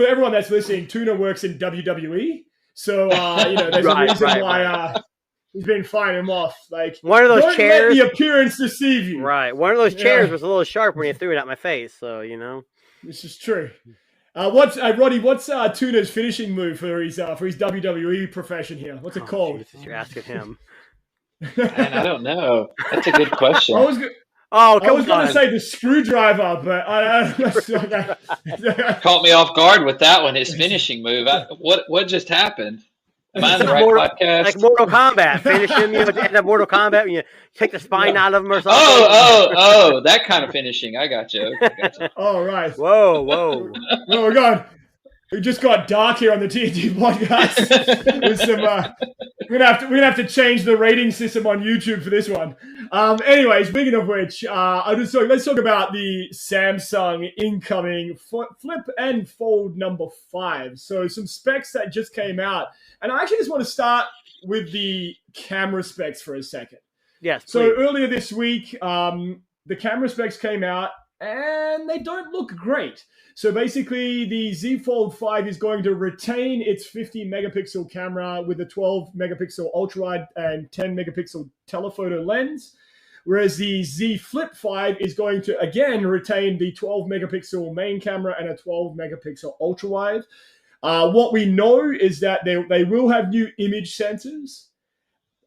everyone that's listening, Tuna works in WWE, so there's a reason why he's been fighting him off. Like one of those chairs, let the appearance deceive you. Right, one of those chairs was a little sharp when you threw it at my face. So this is true. Roddy? What's Tuna's finishing move for his WWE profession here? What's it called? Jesus, you're asking him. Man, I don't know. That's a good question. I was going to say the screwdriver, but caught me off guard with that one. His finishing move. What just happened? Am I in the right podcast? Like Mortal Kombat. Finish him, at the end of Mortal Kombat, when you take the spine out of him or something. Oh, that kind of finishing. I got you. All right. Whoa. Oh, my God. It just got dark here on the TNT podcast. With some, we're gonna have to change the rating system on YouTube for this one. Anyway, speaking of which, let's talk about the Samsung incoming Flip and Fold number 5. So some specs that just came out, and I actually just want to start with the camera specs for a second. Yes. So earlier this week, the camera specs came out, and they don't look great. So basically, the Z Fold 5 is going to retain its 50-megapixel camera with a 12-megapixel ultra-wide and 10-megapixel telephoto lens, whereas the Z Flip 5 is going to, again, retain the 12-megapixel main camera and a 12-megapixel ultra-wide. What we know is that they will have new image sensors.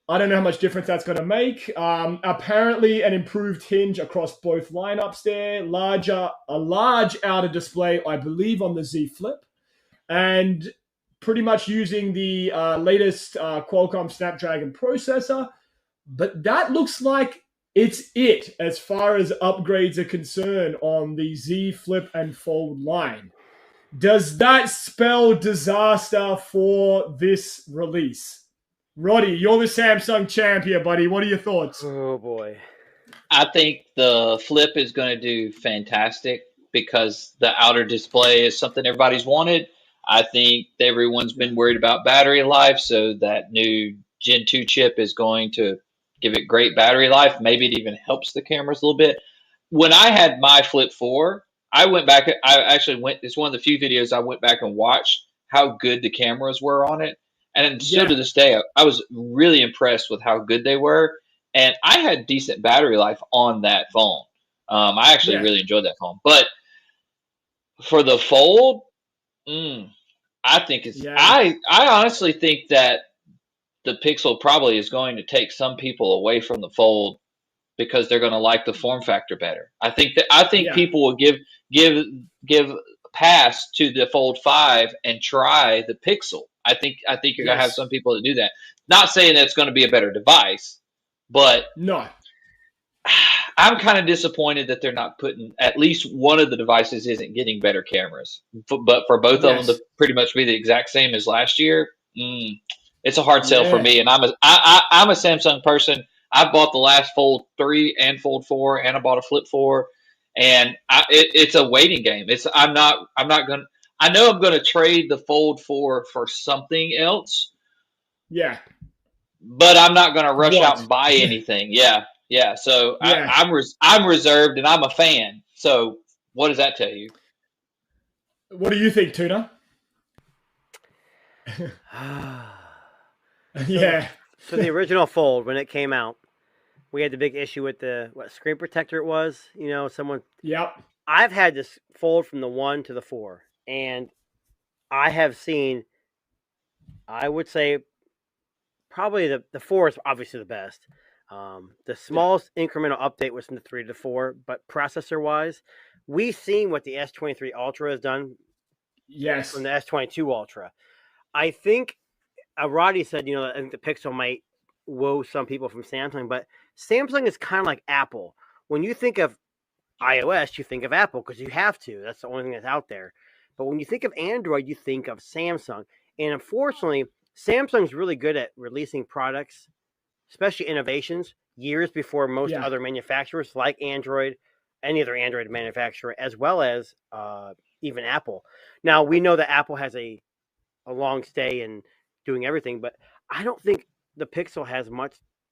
I don't know how much difference that's going to make. Apparently, an improved hinge across both lineups there. A large outer display, I believe, on the Z Flip. And pretty much using the latest Qualcomm Snapdragon processor. But that looks like it's it as far as upgrades are concerned on the Z Flip and Fold line. Does that spell disaster for this release? Roddy, you're the Samsung champ here, buddy. What are your thoughts? Oh, boy. I think the Flip is going to do fantastic because the outer display is something everybody's wanted. I think everyone's been worried about battery life, so that new Gen 2 chip is going to give it great battery life. Maybe it even helps the cameras a little bit. When I had my Flip 4, it's one of the few videos I went back and watched how good the cameras were on it. And still to this day, I was really impressed with how good they were. And I had decent battery life on that phone. I actually really enjoyed that phone. But for the Fold, I think it's I honestly think that the Pixel probably is going to take some people away from the Fold because they're going to like the form factor better. I think people will give pass to the Fold 5 and try the Pixel. I think you're going to have some people that do that. Not saying that it's going to be a better device, but no. I'm kind of disappointed that they're not putting at least one of the devices isn't getting better cameras. But for both of them to pretty much be the exact same as last year, it's a hard sell for me. And I'm a Samsung person. I bought the last Fold 3 and Fold 4, and I bought a Flip 4, and it's a waiting game. I know I'm going to trade the Fold 4 for something else. Yeah. But I'm not going to rush out and buy anything. Yeah. So I'm reserved, and I'm a fan. So what does that tell you? What do you think, Tuna? So the original Fold, when it came out, we had the big issue with the screen protector it was. Someone. Yep. I've had this fold from the 1 to the 4, and I have seen, I would say, probably the 4 is obviously the best. The smallest incremental update was from the 3 to the 4, but processor-wise, we've seen what the S23 Ultra has done. Yes. From the S22 Ultra. I think Roddy said, I think the Pixel might woo some people from Samsung, but Samsung is kind of like Apple. When you think of iOS, you think of Apple because you have to. That's the only thing that's out there. But when you think of Android, you think of Samsung. And unfortunately, Samsung's really good at releasing products, especially innovations, years before most other manufacturers like Android, any other Android manufacturer, as well as even Apple. Now, we know that Apple has a long stay in doing everything, but I don't think the Pixel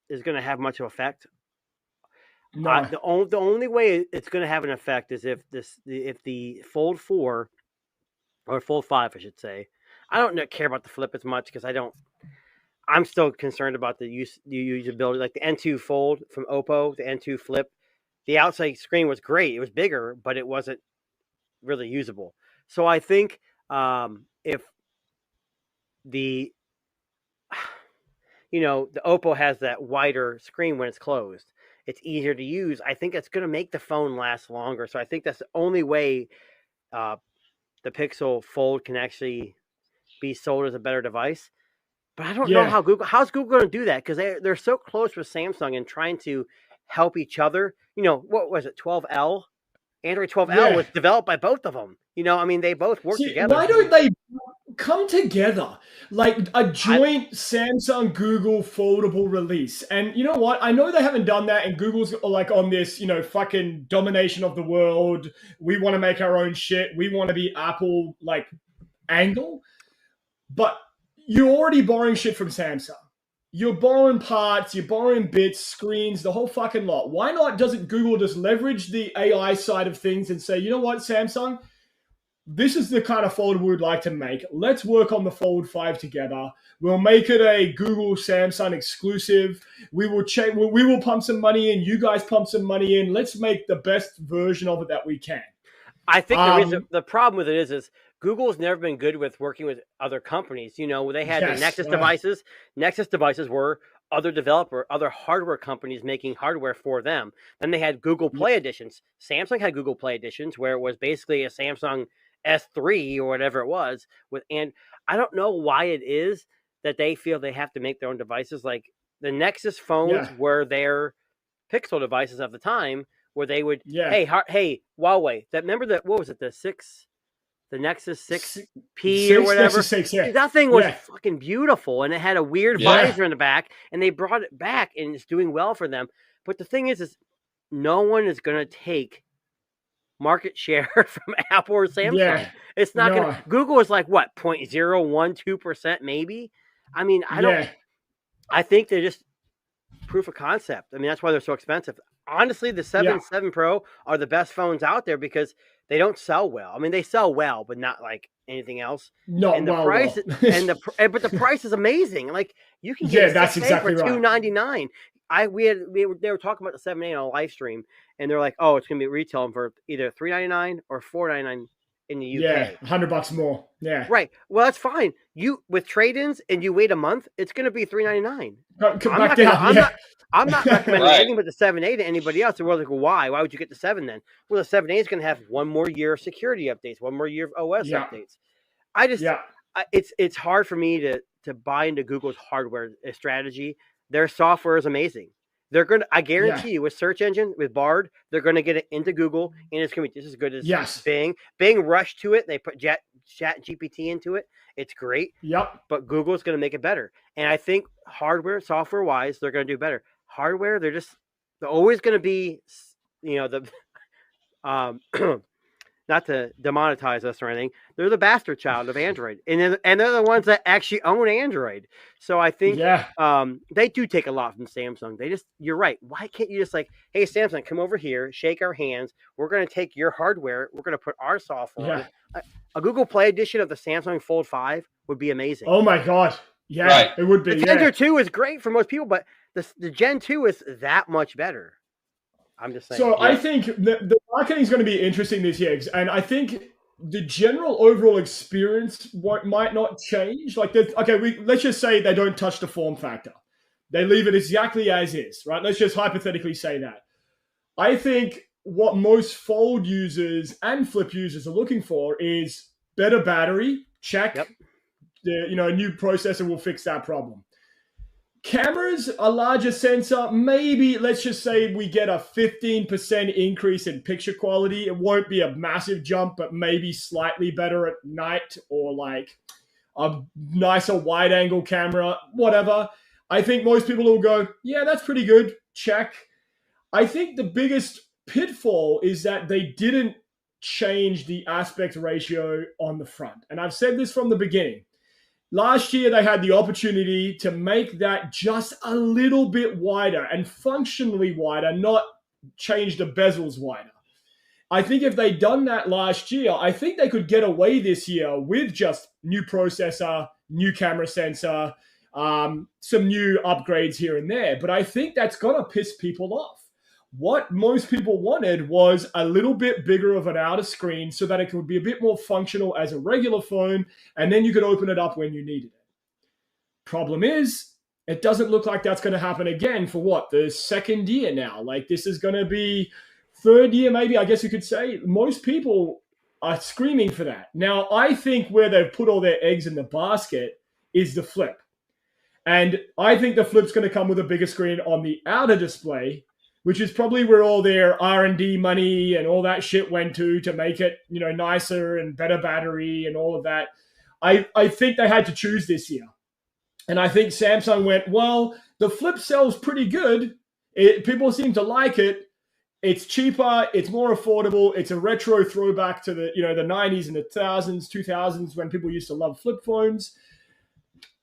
is going to have much of effect. No. The only way it's going to have an effect is if the Fold 4 or Fold 5, I should say. I don't care about the Flip as much because I'm still concerned about the usability. Like the N2 Fold from Oppo, the N2 Flip, the outside screen was great. It was bigger, but it wasn't really usable. So I think if the Oppo has that wider screen when it's closed, it's easier to use. I think it's going to make the phone last longer. So I think that's the only way the Pixel Fold can actually be sold as a better device. But I don't know how's Google going to do that, because they're so close with Samsung and trying to help each other. What was it, 12L? Android 12L was developed by both of them. They both work together. Why don't they come together, like a joint Samsung Google foldable release? And you know what? I know they haven't done that, and Google's like on this, fucking domination of the world. We want to make our own shit. We want to be Apple like angle. But you're already borrowing shit from Samsung. You're borrowing parts, you're borrowing bits, screens, the whole fucking lot. Why not doesn't Google just leverage the AI side of things and say, you know what, Samsung, this is the kind of fold we would like to make. Let's work on the Fold 5 together. We'll make it a Google Samsung exclusive. We will pump some money in. You guys pump some money in. Let's make the best version of it that we can. I think the problem with it is Google's never been good with working with other companies. They had the Nexus devices. Nexus devices were other hardware companies making hardware for them. Then they had Google Play editions. Samsung had Google Play editions where it was basically a Samsung S3 or whatever it was. And I don't know why it is that they feel they have to make their own devices. Like the Nexus phones were their Pixel devices of the time, where they would, hey Huawei, remember that, what was it, the Nexus 6P or whatever? Nexus 6, That thing was fucking beautiful, and it had a weird visor in the back, and they brought it back, and it's doing well for them. But the thing is no one is going to take market share from Apple or Samsung. Yeah. It's not going to. Google is like, what, 0.012% maybe? I mean, I think they're just proof of concept. I mean, that's why they're so expensive. Honestly, the 7 Pro are the best phones out there because they don't sell well. I mean, they sell well, but not like anything else. But the price is amazing. Like you can get that's exactly for $299. They were talking about the 7A on a live stream, and they're like, oh, it's gonna be retailing for either $399 or $499 in the UK. Yeah, $100 more. Yeah. Right. Well, that's fine. You with trade-ins and you wait a month, it's gonna be $399. I'm not recommending anything but the 7A to anybody else. We're like, well, why? Why would you get the 7 then? Well, the 7A is going to have one more year of security updates, one more year of OS updates. It's hard for me to buy into Google's hardware strategy. Their software is amazing. They're going to, I guarantee you, with search engine, with Bard, they're going to get it into Google, and it's going to be just as good as Bing. Bing rushed to it. They put Chat GPT into it. It's great. Yep. But Google's going to make it better. And I think hardware, software-wise, they're going to do better. Hardware, they're always going to be, not to demonetize us or anything, they're the bastard child of Android, and they're the ones that actually own Android. So I think they do take a lot from Samsung. You're right. Why can't you just like, hey Samsung, come over here, shake our hands. We're going to take your hardware. We're going to put our software on it. A Google Play edition of the Samsung Fold 5 would be amazing. Oh my God. Yeah, it would be. The Tensor 2 is great for most people, but the Gen 2 is that much better. I'm just saying. So I think the marketing is going to be interesting this year, and I think the general overall experience might not change. Like, let's just say they don't touch the form factor; they leave it exactly as is, right? Let's just hypothetically say that. I think what most Fold users and Flip users are looking for is better battery. Check. Yep. A new processor will fix that problem. Cameras, a larger sensor, maybe let's just say we get a 15% increase in picture quality. It won't be a massive jump, but maybe slightly better at night, or like a nicer wide angle camera, whatever. I think most people will go, yeah, that's pretty good. Check. I think the biggest pitfall is that they didn't change the aspect ratio on the front. And I've said this from the beginning. Last year, they had the opportunity to make that just a little bit wider and functionally wider, not change the bezels wider. I think if they'd done that last year, I think they could get away this year with just new processor, new camera sensor, some new upgrades here and there. But I think that's going to piss people off. What most people wanted was a little bit bigger of an outer screen so that it could be a bit more functional as a regular phone, and then you could open it up when you needed it. Problem is, it doesn't look like that's going to happen again for the second year now. Like, this is going to be third year, maybe, I guess you could say. Most people are screaming for that. Now, I think where they've put all their eggs in the basket is the Flip. And I think the Flip's going to come with a bigger screen on the outer display, which is probably where all their R&D money and all that shit went to make it, nicer and better battery and all of that. I think they had to choose this year. And I think Samsung went, well, the Flip sells pretty good. People seem to like it. It's cheaper. It's more affordable. It's a retro throwback to the 90s and the 2000s when people used to love flip phones.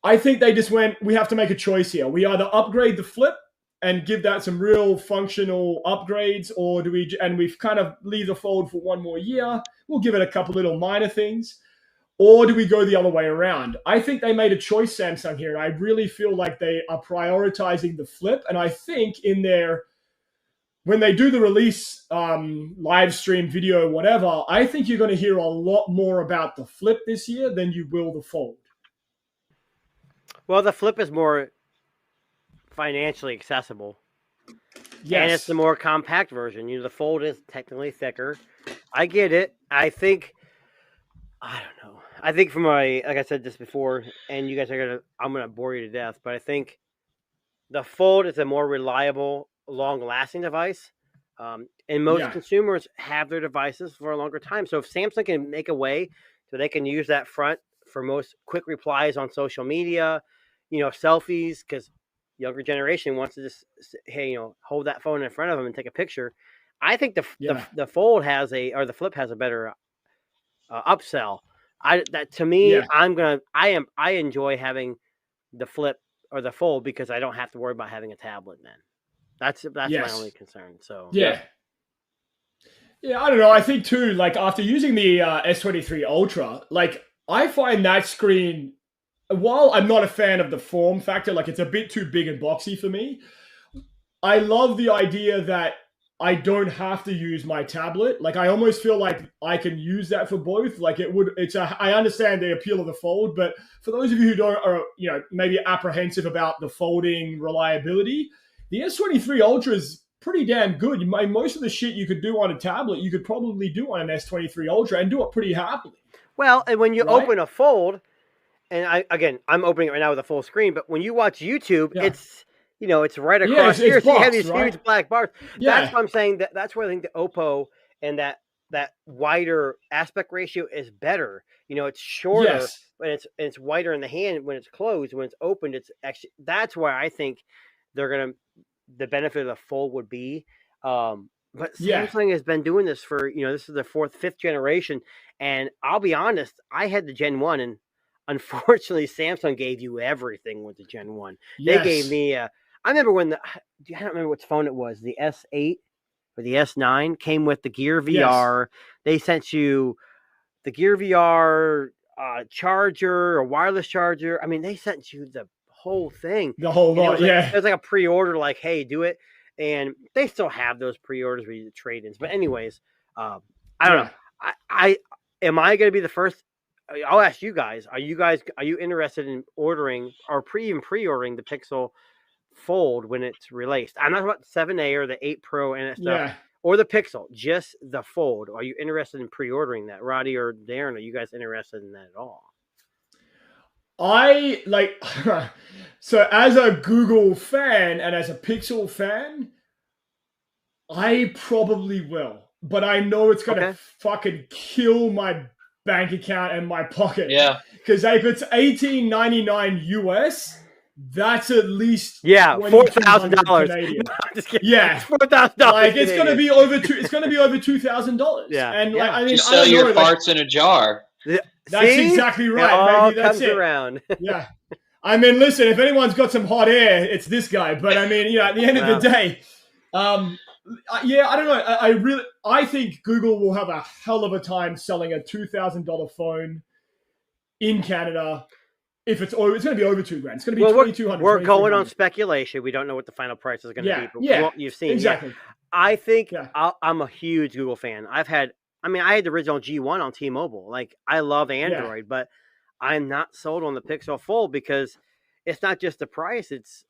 I think they just went, we have to make a choice here. We either upgrade the Flip and give that some real functional upgrades, or we've kind of leave the Fold for one more year. We'll give it a couple little minor things. Or do we go the other way around? I think they made a choice, Samsung, here. And I really feel like they are prioritizing the Flip. And I think when they do the release, live stream video, whatever, I think you're going to hear a lot more about the Flip this year than you will the Fold. Well, the Flip is more financially accessible. Yes. And it's the more compact version. The Fold is technically thicker. I get it. I think from like I said this before, and you guys I'm gonna bore you to death, but I think the Fold is a more reliable, long-lasting device. And most consumers have their devices for a longer time. So if Samsung can make a way so they can use that front for most quick replies on social media, selfies, because younger generation wants to just, hold that phone in front of them and take a picture. I think the Fold the Flip has a better upsell. I enjoy having the Flip or the Fold because I don't have to worry about having a tablet then. That's my only concern. So yeah, I don't know. I think too, like after using the S23 Ultra, like I find that screen, while I'm not a fan of the form factor, like it's a bit too big and boxy for me, I love the idea that I don't have to use my tablet. Like I almost feel like I can use that for both. Like I understand the appeal of the Fold, but for those of you who are maybe apprehensive about the folding reliability, the S23 Ultra is pretty damn good. Most of the shit you could do on a tablet, you could probably do on an S23 Ultra and do it pretty happily. Well, and when you open a Fold, and I'm opening it right now with a full screen, but when you watch YouTube, it's right across here. So you have these huge black bars. Yeah. That's what I'm saying. That's where I think the Oppo and that wider aspect ratio is better. It's shorter, but it's wider in the hand when it's closed. When it's opened, it's actually, that's where I think the benefit of the Fold would be. But Samsung has been doing this for, this is the fifth generation. And I'll be honest, I had the Gen 1, and unfortunately, Samsung gave you everything with the Gen 1. They gave me I remember I don't remember which phone it was, the S8 or the S9 came with the Gear VR. Yes. They sent you the Gear VR charger or wireless charger. I mean, they sent you the whole thing. The whole lot, yeah. It was like a pre-order, like, hey, do it. And they still have those pre-orders where you trade-ins. But anyways, I don't know. Am I going to be the first? I'll ask you guys. Are you interested in ordering or even pre-ordering the Pixel Fold when it's released? I'm not about 7a or the 8 Pro and that stuff, or the Pixel, just the Fold. Are you interested in pre-ordering that, Roddy or Darren? Are you guys interested in that at all? I like so as a Google fan and as a Pixel fan, I probably will, but I know it's gonna fucking kill my bank account and my pocket. Yeah, because if it's $18.99 US, that's at least $4,000. Yeah, $4,000. Like it's gonna be over $2,000. Yeah, and like, I mean, you sell your farts in a jar. That's exactly right. It all Maybe that's comes around. Yeah. I mean, listen, if anyone's got some hot air, it's this guy. But I mean, at the end of the day, yeah, I don't know. I think Google will have a hell of a time selling a $2,000 phone in Canada. If it's going to be over $2,000, it's going to be $2,200. We're going on speculation. We don't know what the final price is going to be. But what you've seen, exactly. I think I'm a huge Google fan. I had the original G1 on T-Mobile. Like, I love Android, but I'm not sold on the Pixel Fold because it's not just the price. It's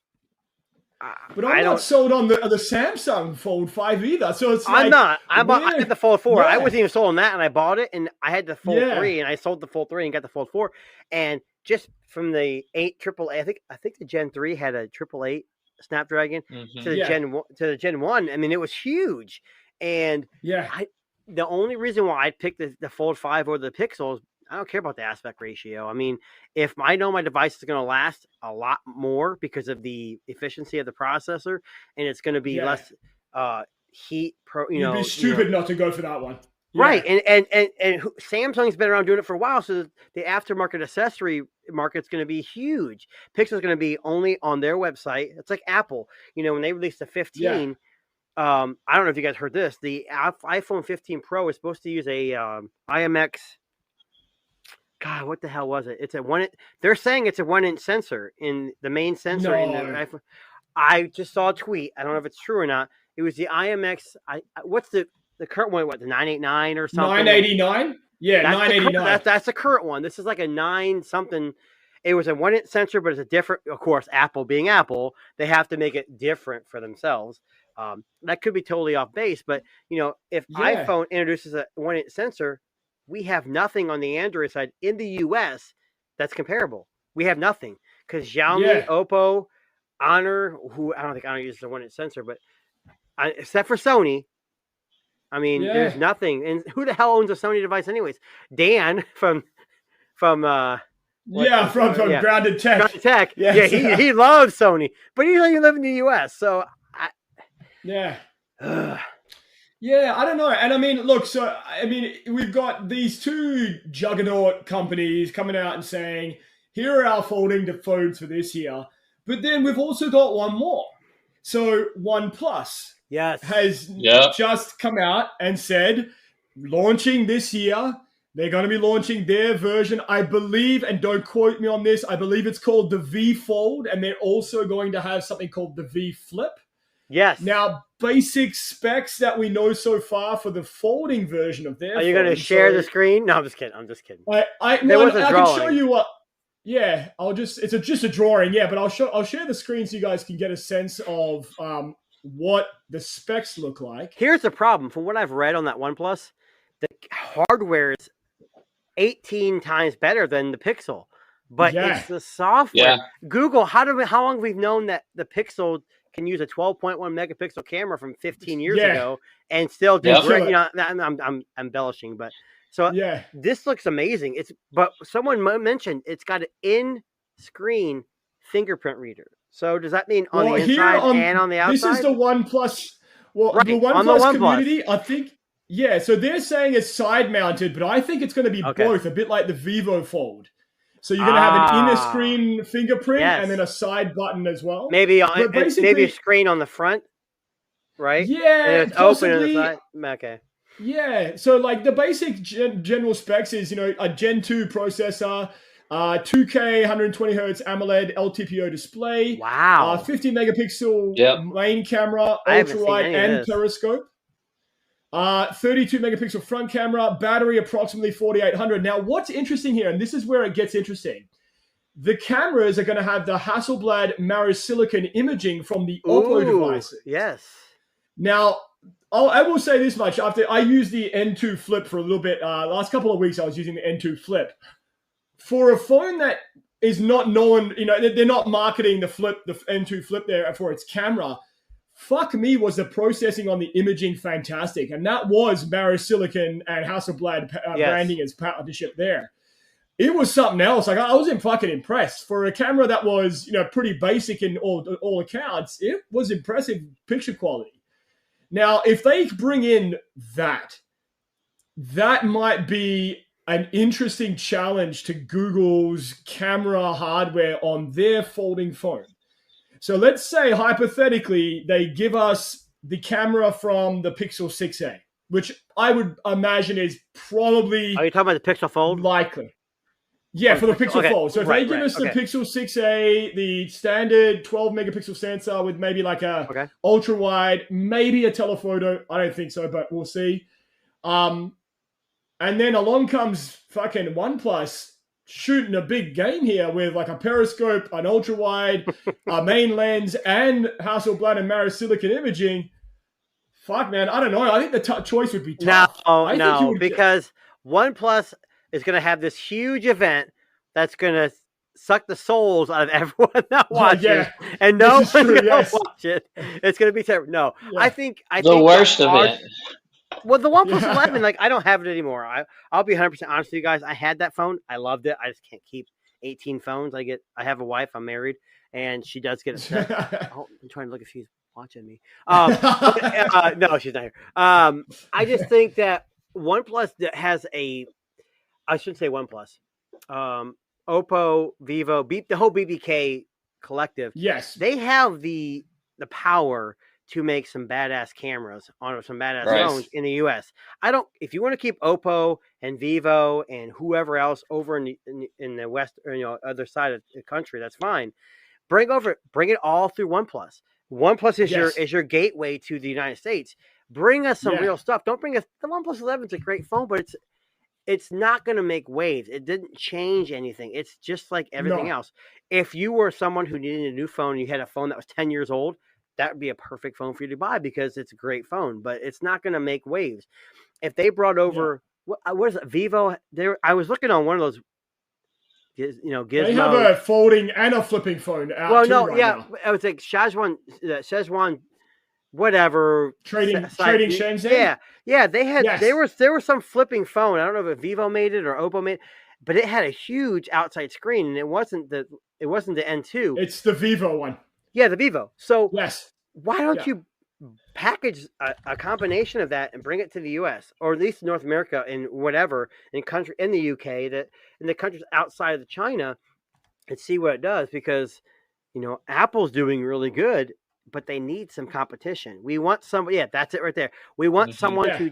but I'm not sold on the Samsung Fold 5 either. So it's I'm not. I had the Fold 4. Yeah. I wasn't even sold on that, and I bought it, and I had the Fold 3, and I sold the Fold 3 and got the Fold 4. And just from the 8 AAA, I think the Gen 3 had a 888 Snapdragon to the Gen 1. I mean, it was huge. And the only reason why I'd pick the Fold 5 or the Pixels, I don't care about the aspect ratio. I mean, if I know my device is going to last a lot more because of the efficiency of the processor, and it's going to be less heat. You'd be stupid not to go for that one. Yeah. Right, and Samsung's been around doing it for a while, so the aftermarket accessory market's going to be huge. Pixel's going to be only on their website. It's like Apple. When they released the 15. I don't know if you guys heard this. The iPhone 15 Pro is supposed to use a IMX. God, what the hell was it? It's a one. They're saying it's a 1-inch sensor in the main sensor in the iPhone. I just saw a tweet. I don't know if it's true or not. It was the IMX. What's the current one? What, the 989 or something? 989. Yeah, 989. That's the current one. This is like a 9 something. It was a 1-inch sensor, but it's a different. Of course, Apple being Apple, they have to make it different for themselves. That could be totally off base, but if iPhone introduces a 1-inch sensor, we have nothing on the Android side in the US that's comparable. We have nothing because Xiaomi, Oppo, Honor, who I don't think Honor uses a 1-inch sensor, but except for Sony, I mean, there's nothing. And who the hell owns a Sony device, anyways? Dan from Grounded Tech. Grounded Tech. Yes. Yeah, he loves Sony, but he doesn't even live in the US, so. Yeah, I don't know. And I mean, look, we've got these two juggernaut companies coming out and saying, here are our folding phones for this year. But then we've also got one more. So OnePlus has just come out and said, launching this year, they're going to be launching their version, I believe, and don't quote me on this, I believe it's called the V Fold, and they're also going to have something called the V Flip. Yes. Now, basic specs that we know so far for the folding version of their. Are you going to share the screen? No, I'm just kidding. I can show you what. Yeah, it's just a drawing. Yeah, but I'll share the screen so you guys can get a sense of what the specs look like. Here's the problem. From what I've read on that OnePlus, the hardware is 18 times better than the Pixel, but it's the software. Yeah. Google, how long we've known that the Pixel can use a 12.1 megapixel camera from 15 years ago and still do great. I'm embellishing, but this looks amazing. But someone mentioned it's got an in-screen fingerprint reader. So does that mean on the inside and on the outside? This is the OnePlus. Well, the OnePlus community, I think. Yeah, so they're saying it's side mounted, but I think it's going to be both, a bit like the Vivo Fold. So you're going to have an inner screen fingerprint and then a side button as well. Maybe a screen on the front, right? Yeah, and it's open on the side. Okay. Yeah, so like the basic general specs is, a Gen 2 processor, 2K 120 hertz AMOLED LTPO display. Wow. 50 megapixel main camera, ultra wide and periscope. 32 megapixel front camera, battery approximately 4800. Now, what's interesting here, and this is where it gets interesting, the cameras are going to have the Hasselblad Marisilicon imaging from the Oppo devices. Yes. Now, I will say this much. After I used the N2 Flip for a little bit, last couple of weeks I was using the N2 Flip. For a phone that is not known, they're not marketing the N2 Flip there for its camera. Fuck me, was the processing on the imaging fantastic. And that was Marisilicon and Hasselblad branding as partnership there. It was something else. Like I wasn't fucking impressed. For a camera that was, pretty basic in all accounts, it was impressive picture quality. Now, if they bring in that might be an interesting challenge to Google's camera hardware on their folding phone. So let's say, hypothetically, they give us the camera from the Pixel 6a, which I would imagine is probably... Are you talking about the Pixel Fold? Likely. Yeah, for the Pixel Fold. So if they give us the Pixel 6a, the standard 12 megapixel sensor with maybe like a ultra wide, maybe a telephoto. I don't think so, but we'll see. And then along comes fucking OnePlus shooting a big game here with like a periscope, an ultra wide, a main lens, and Hasselblad and Marisilicon imaging. Fuck, man, I don't know. I think the choice would be tough. No, because OnePlus is going to have this huge event that's going to suck the souls out of everyone that watches, and no one's going to watch it. It's going to be terrible. No, I think the worst event. Well, the OnePlus 11, like I don't have it anymore. I'll be 100% honest with you guys. I had that phone. I loved it. I just can't keep 18 phones. I have a wife. I'm married, and she does get upset. I'm trying to look if she's watching me. No, she's not here. I just think that OnePlus has I shouldn't say OnePlus. Oppo, Vivo, the whole BBK collective. Yes, they have the power to make some badass cameras on some badass phones in the US. If you want to keep Oppo and Vivo and whoever else over in the West or other side of the country, that's fine. Bring it all through OnePlus. OnePlus is your gateway to the United States. Bring us some real stuff. Don't bring us the OnePlus 11 is a great phone, but it's not going to make waves. It didn't change anything. It's just like everything else. If you were someone who needed a new phone, and you had a phone that was 10 years old, that would be a perfect phone for you to buy because it's a great phone, but it's not going to make waves. If they brought over, what is it, Vivo? I was looking on one of those, Gizmo. They have a folding and a flipping phone out now. I would say Szechuan, whatever. Trading Shenzhen? Yeah, they had, there was some flipping phone. I don't know if Vivo made it or Oppo made it, but it had a huge outside screen, and it wasn't the N2. It's the Vivo one. Yeah, the Vivo. So why don't you package a combination of that and bring it to the U.S. or at least North America and whatever in the UK, that in the countries outside of China, and see what it does? Because Apple's doing really good, but they need some competition. We want somebody. Yeah, that's it right there. We want someone to.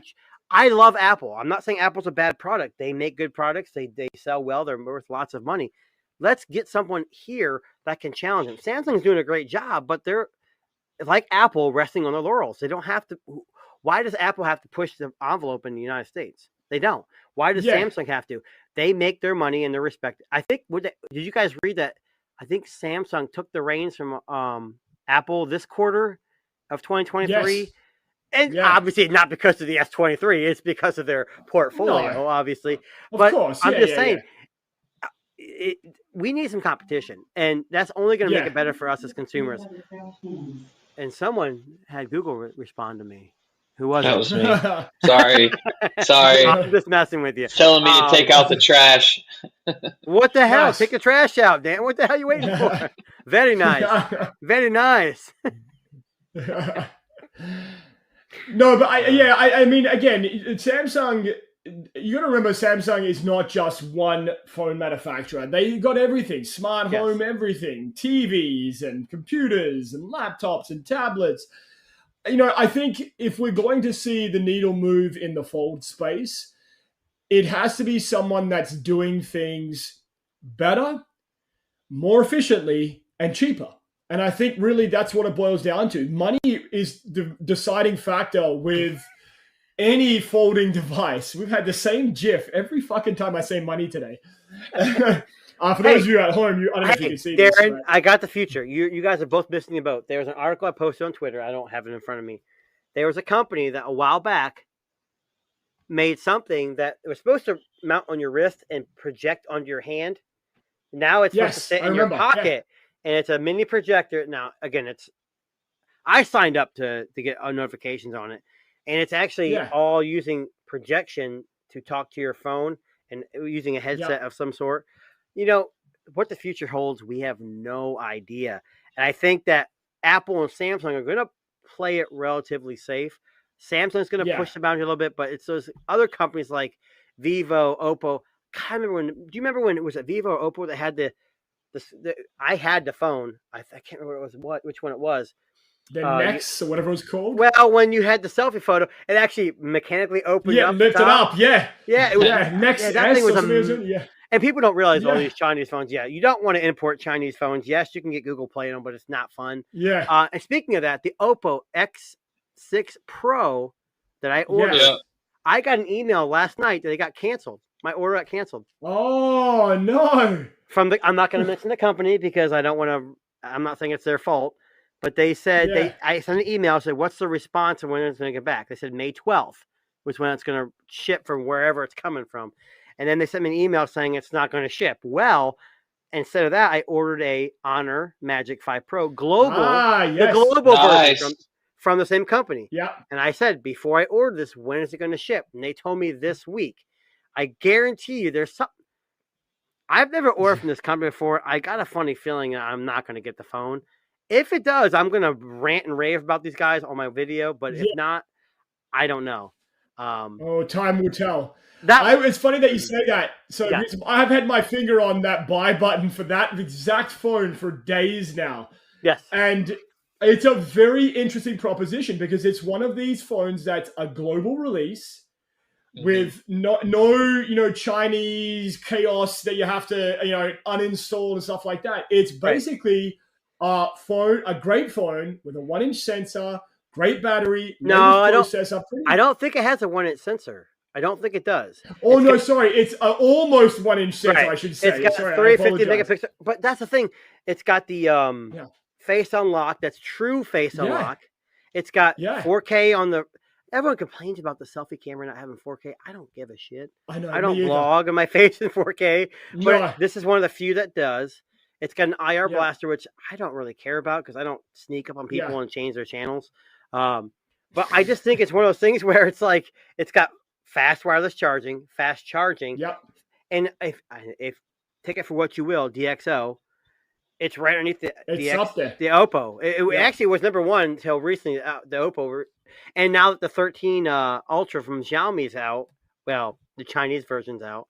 I love Apple. I'm not saying Apple's a bad product. They make good products. They sell well. They're worth lots of money. Let's get someone here that can challenge them. Samsung's doing a great job, but they're like Apple, resting on their laurels. They don't have to. Why does Apple have to push the envelope in the United States? They don't. Why does Samsung have to? They make their money and they're respected. I think. Did you guys read that? I think Samsung took the reins from Apple this quarter of 2023. Yes. And obviously not because of the S23. It's because of their portfolio, obviously. Of course. I'm just saying. We need some competition, and that's only going to make it better for us as consumers. And someone had Google respond to me. Who was it? That was me. Sorry. I'm just messing with you. Telling me to take out the trash. What the hell? Take the trash out, Dan. What the hell are you waiting for? Very nice. Very nice. No, but I mean, again, Samsung. You got to remember, Samsung is not just one phone manufacturer. They got everything, smart home, everything, TVs and computers and laptops and tablets. I think if we're going to see the needle move in the fold space, it has to be someone that's doing things better, more efficiently, and cheaper. And I think really that's what it boils down to. Money is the deciding factor with any folding device. We've had the same GIF every fucking time I say money today. For those of you at home, I don't know if you can see Darren, this. But... I got the future. You guys are both missing the boat. There was an article I posted on Twitter. I don't have it in front of me. There was a company that a while back made something that was supposed to mount on your wrist and project onto your hand. Now it's supposed to sit in your pocket, and it's a mini projector. Now, again, I signed up to get notifications on it, and it's actually all using projection to talk to your phone and using a headset of some sort. You know, what the future holds, we have no idea. And I think that Apple and Samsung are going to play it relatively safe. Samsung's going to push the boundary a little bit, but it's those other companies like Vivo, Oppo. Do you remember when it was a Vivo or Oppo that had I had the phone. I can't remember which one it was. The Nex or whatever it was called. Well, when you had the selfie photo, it actually mechanically opened up. Lifted up. Yeah. It was. Nex. That thing was amazing. And people don't realize all these Chinese phones. Yeah, you don't want to import Chinese phones. Yes, you can get Google Play on them, but it's not fun. Yeah. And speaking of that, the Oppo X6 Pro that I ordered, I got an email last night that they got canceled. My order got canceled. Oh no! I'm not going to mention the company because I don't want to. I'm not saying it's their fault, but they said I sent an email said, "What's the response and when it's going to get back?" They said May 12th was when it's going to ship from wherever it's coming from. And then they sent me an email saying it's not going to ship. Well, instead of that, I ordered a Honor Magic 5 Pro global, the global version from the same company. Yeah. And I said, before I order this, when is it going to ship? And they told me this week. I guarantee you there's something. I've never ordered from this company before. I got a funny feeling that I'm not going to get the phone. If it does, I'm going to rant and rave about these guys on my video. But if not, I don't know. Time will tell. It's funny that you say that. So I've had my finger on that buy button for that exact phone for days now. Yes. And it's a very interesting proposition because it's one of these phones that's a global release with no Chinese chaos that you have to uninstall and stuff like that. It's basically a great phone with a 1-inch sensor, great battery. No, I don't think it has a 1-inch sensor. I don't think it does. Sorry. It's almost 1-inch sensor, I should say. It's got 350 megapixel. But that's the thing. It's got the face unlock. That's true face unlock. It's got 4K on the... Everyone complains about the selfie camera not having 4K. I don't give a shit. I know. I don't vlog on my face in 4K. But this is one of the few that does. It's got an IR blaster, which I don't really care about because I don't sneak up on people and change their channels. But I just think it's one of those things where it's like it's got fast wireless charging, fast charging. Yep. And if take it for what you will, DxO, it's right underneath the Oppo. It actually was number one until recently, the Oppo. And now that the 13 Ultra from Xiaomi is out, well, the Chinese version's out.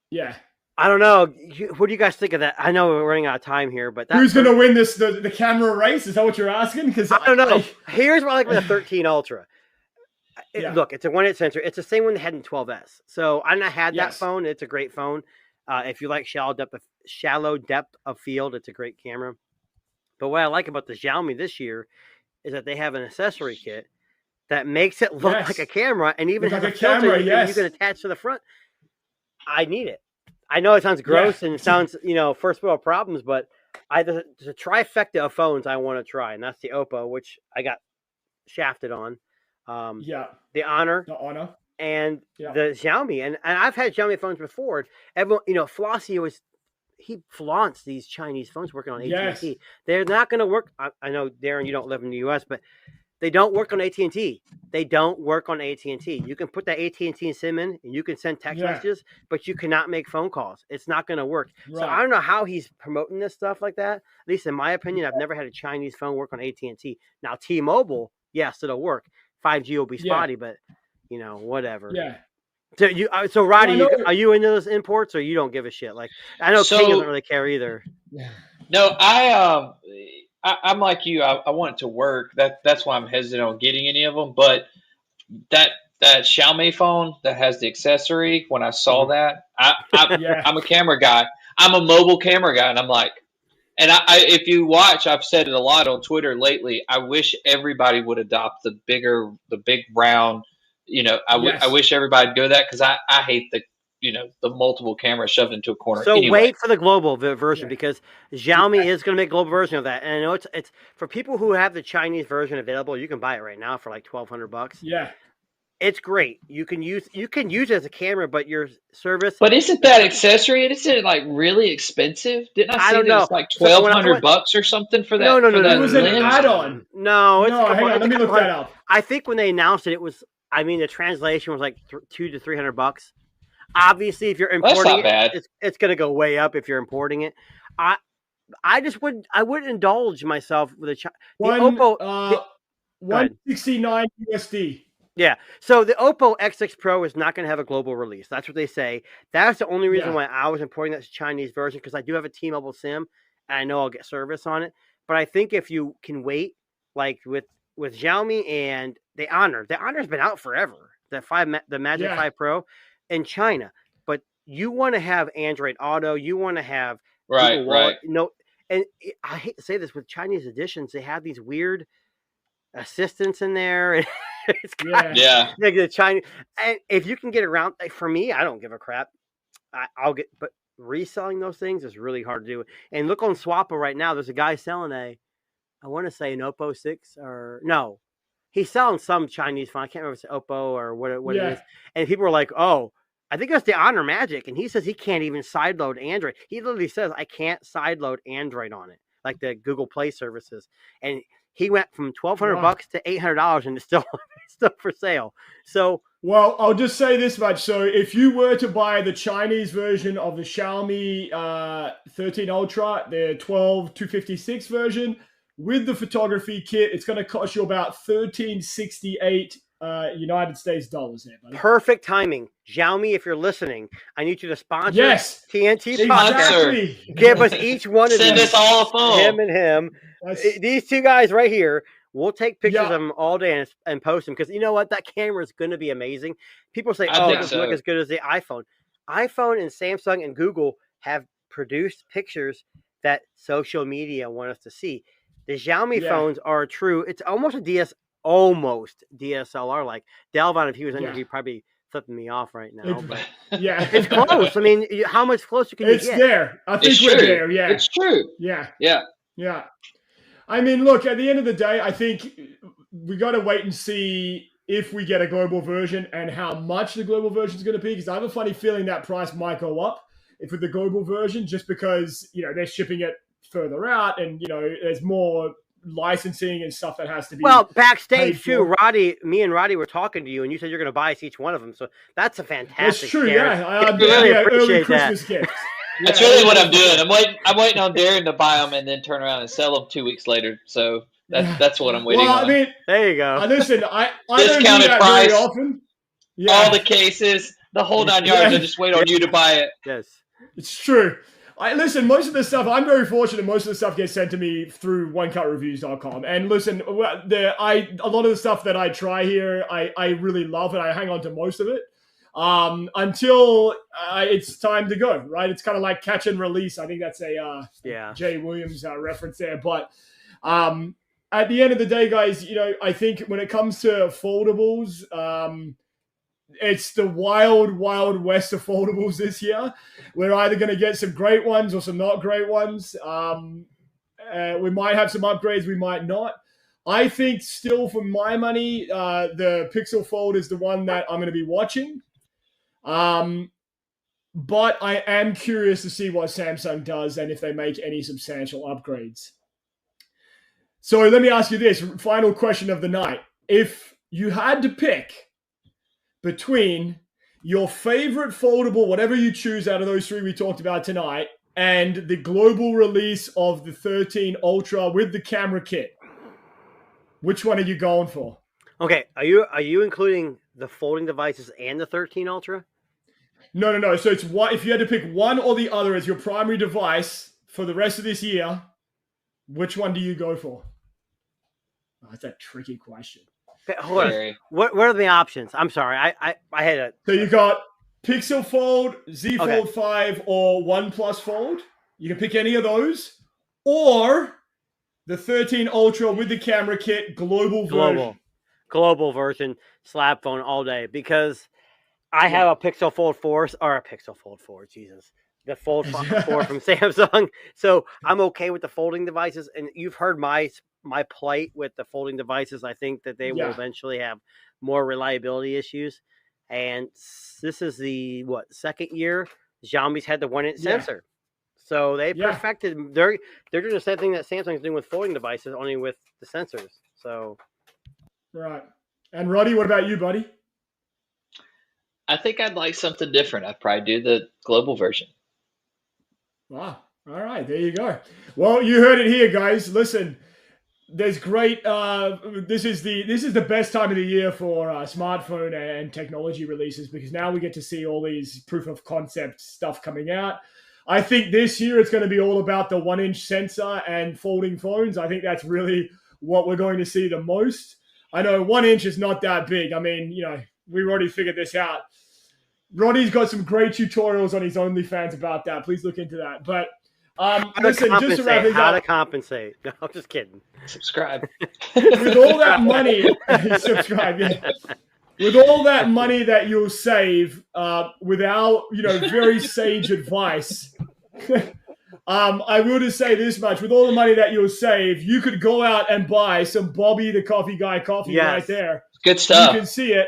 Yeah. I don't know. What do you guys think of that? I know we're running out of time here, but who's going to win this? The camera race? Is that what you're asking? Because I don't know. Here's what I like with the 13 Ultra. Look, it's a 1-inch sensor. It's the same one they had in 12S. So I had that phone. It's a great phone. If you like shallow depth of field, it's a great camera. But what I like about the Xiaomi this year is that they have an accessory kit that makes it look like a camera and even has a filter you can attach to the front. I need it. I know it sounds gross and it sounds, first world problems, but there's a trifecta of phones I want to try, and that's the Oppo, which I got shafted on. The Honor. And the Xiaomi. And I've had Xiaomi phones before. Everyone, Flossie he flaunts these Chinese phones working on AT&T. Yes. They're not going to work. I know, Darren, you don't live in the U.S., but they don't work on AT&T. They don't work on AT&T. You can put that AT&T SIM in, and you can send text messages, but you cannot make phone calls. It's not going to work. Right. So I don't know how he's promoting this stuff like that. At least in my opinion, I've never had a Chinese phone work on AT&T. Now, T-Mobile, yes, it'll work. 5G will be spotty, but, whatever. Yeah. So Roddy, are you into those imports, or you don't give a shit? Like, I know King doesn't really care either. No, I'm like you. I want it to work. That's why I'm hesitant on getting any of them. But that Xiaomi phone that has the accessory, when I saw that, I'm a camera guy. I'm a mobile camera guy, and I'm like, and if you watch, I've said it a lot on Twitter lately. I wish everybody would adopt the big round. I wish everybody would go that, because I hate the multiple cameras shoved into a corner. So anyway. Wait for the global version, because Xiaomi is going to make a global version of that. And I know it's for people who have the Chinese version available. You can buy it right now for like $1,200. Yeah. It's great. You can use it as a camera, but your service. But isn't that accessory? Isn't it like really expensive? Didn't I see that it's like $1,200 or something for that? No. It was an add-on. No, hang on. Let me look that up. I think when they announced it, the translation was like $200 to $300. Obviously, if you're importing it's going to go way up if you're importing it. I wouldn't indulge myself with the Oppo. 169 USD. Yeah, so the Oppo X6 Pro is not going to have a global release. That's what they say. That's the only reason why I was importing that Chinese version, because I do have a T-Mobile SIM, and I know I'll get service on it. But I think if you can wait, like with Xiaomi and the Honor's been out forever. The Magic 5 Pro in China, but you want to have Android Auto, you want to have Google Wallet. No, and I hate to say this, with Chinese editions, they have these weird assistants in there. It's like the Chinese, and if you can get around, for me, I don't give a crap. I'll get, but reselling those things is really hard to do. And look on Swappa right now. There's a guy selling I want to say an Oppo 6 or no, he's selling some Chinese phone. I can't remember if it's Oppo or what it is. And people are like, oh, I think that's the Honor Magic. And he says he can't even sideload Android. He literally says, I can't sideload Android on it, like the Google Play services. And he went from $1,200 to $800, and it's still for sale. So, well, I'll just say this much. So, if you were to buy the Chinese version of the Xiaomi 13 Ultra, the 12256 version with the photography kit, it's going to cost you about $1,368 United States dollars. There, buddy. Perfect timing, Xiaomi. If you're listening, I need you to sponsor TNT Podcast. Give us each one of them. Send us all a phone. Him and him. These two guys right here. We'll take pictures of them all day and post them, because you know what? That camera is going to be amazing. People say, "Oh, it doesn't look as good as the iPhone." iPhone and Samsung and Google have produced pictures that social media want us to see. The Xiaomi phones are true. It's almost almost DSLR like. Delvon, if he was in here, he'd probably flipping me off right now. It's close. I mean, how much closer can you get? It's there. I think we're there. Yeah, it's true. Yeah. Yeah. I mean, look, at the end of the day, I think we got to wait and see if we get a global version and how much the global version is going to be, because I have a funny feeling that price might go up with the global version, just because, they're shipping it further out, and, there's more licensing and stuff that has to be. Well, backstage too, me and Roddy were talking to you, and you said you're going to buy us each one of them. So that's a fantastic. That's true. I really appreciate Christmas gift. That's really what I'm doing. I'm waiting on Darren to buy them and then turn around and sell them 2 weeks later. So that's what I'm waiting on. I mean, there you go. Listen, I discounted don't do that price, very often. All the cases, the whole 9 yards. I just wait on you to buy it. Yes, it's true. Listen, most of the stuff, I'm very fortunate. Most of the stuff gets sent to me through onecoutreviews.com. And listen, a lot of the stuff that I try here, I really love, and I hang on to most of it until it's time to go, right? It's kind of like catch and release. I think that's a Jay Williams reference there. But at the end of the day, guys, I think when it comes to foldables, it's the wild, wild west of foldables this year. We're either going to get some great ones or some not great ones. We might have some upgrades, we might not. I think still, for my money, the Pixel Fold is the one that I'm going to be watching. But I am curious to see what Samsung does and if they make any substantial upgrades. So let me ask you this, final question of the night. If you had to pick between your favorite foldable, whatever you choose out of those three we talked about tonight, and the global release of the 13 Ultra with the camera kit, which one are you going for? Okay, are you including the folding devices and the 13 Ultra? No. So it's one. If you had to pick one or the other as your primary device for the rest of this year, which one do you go for? Oh, that's a tricky question. Okay, hold on. What are the options? I'm sorry, I had a. So you got Pixel Fold, Z Fold 5, or OnePlus Fold. You can pick any of those. Or the 13 Ultra with the camera kit, global version, slab phone all day. Because I have a Pixel Fold 4, or a Pixel Fold 4, Jesus. The Fold 4 from Samsung. So I'm okay with the folding devices. And you've heard my plight with the folding devices. I think that they will eventually have more reliability issues. And this is the second year Xiaomi's had the 1-inch sensor. So they perfected. They're doing the same thing that Samsung's doing with folding devices, only with the sensors. So right. And Roddy, what about you, buddy? I think I'd like something different. I'd probably do the global version. Wow. All right, there you go. Well, you heard it here, guys. Listen. There's great. This is the best time of the year for smartphone and technology releases, because now we get to see all these proof of concept stuff coming out. I think this year it's going to be all about the 1-inch sensor and folding phones. I think that's really what we're going to see the most. I know 1 inch is not that big. I mean, we've already figured this out. Roddy's got some great tutorials on his OnlyFans about that. Please look into that. But listen, just to wrap it up. How to compensate. No, I'm just kidding. Subscribe. With all that money, subscribe, yeah. With all that money that you'll save, with our, very sage advice, I will just say this much. With all the money that you'll save, you could go out and buy some Bobby the Coffee Guy coffee right there. Good stuff. You can see it.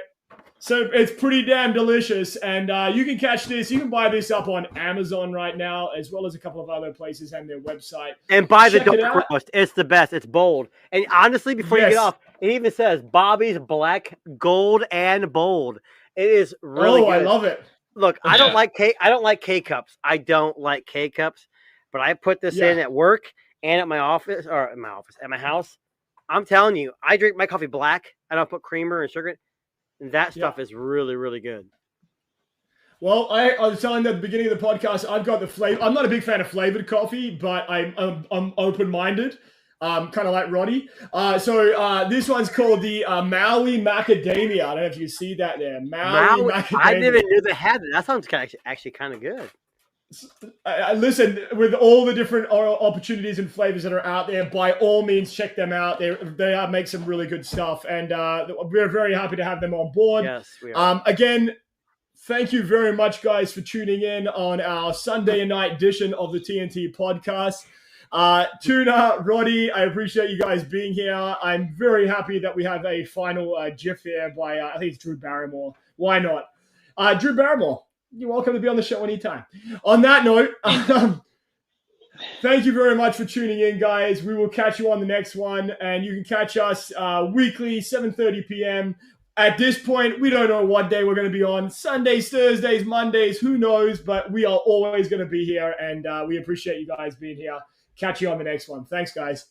So it's pretty damn delicious, and you can catch this. You can buy this up on Amazon right now, as well as a couple of other places and their website. And buy the dark roast. It's the best. It's bold. And honestly, before you get off, it even says Bobby's Black, Gold, and Bold. It is really good. I love it. Look, I don't like K-Cups. I don't like K-Cups, but I put this in at work and at my office, at my house. I'm telling you, I drink my coffee black. I don't put creamer and sugar in it. That stuff is really, really good. Well, I was telling you at the beginning of the podcast, I've got the flavor. I'm not a big fan of flavored coffee, but I'm open-minded, kind of like Roddy. So this one's called the Maui Macadamia. I don't know if you see that there. Maui Macadamia. I didn't even know they had it. That sounds actually kind of good. Listen, with all the different opportunities and flavors that are out there, by all means, check them out. They make some really good stuff, and we're very happy to have them on board. Yes, we are. Again, thank you very much, guys, for tuning in on our Sunday night edition of the TNT podcast. Tuna, Roddy, I appreciate you guys being here. I'm very happy that we have a final GIF here by, I think it's Drew Barrymore. Why not? Drew Barrymore. You're welcome to be on the show anytime. On that note, thank you very much for tuning in, guys. We will catch you on the next one, and you can catch us weekly, 7:30 p.m. At this point, we don't know what day we're going to be on. Sundays, Thursdays, Mondays, who knows? But we are always going to be here, and we appreciate you guys being here. Catch you on the next one. Thanks, guys.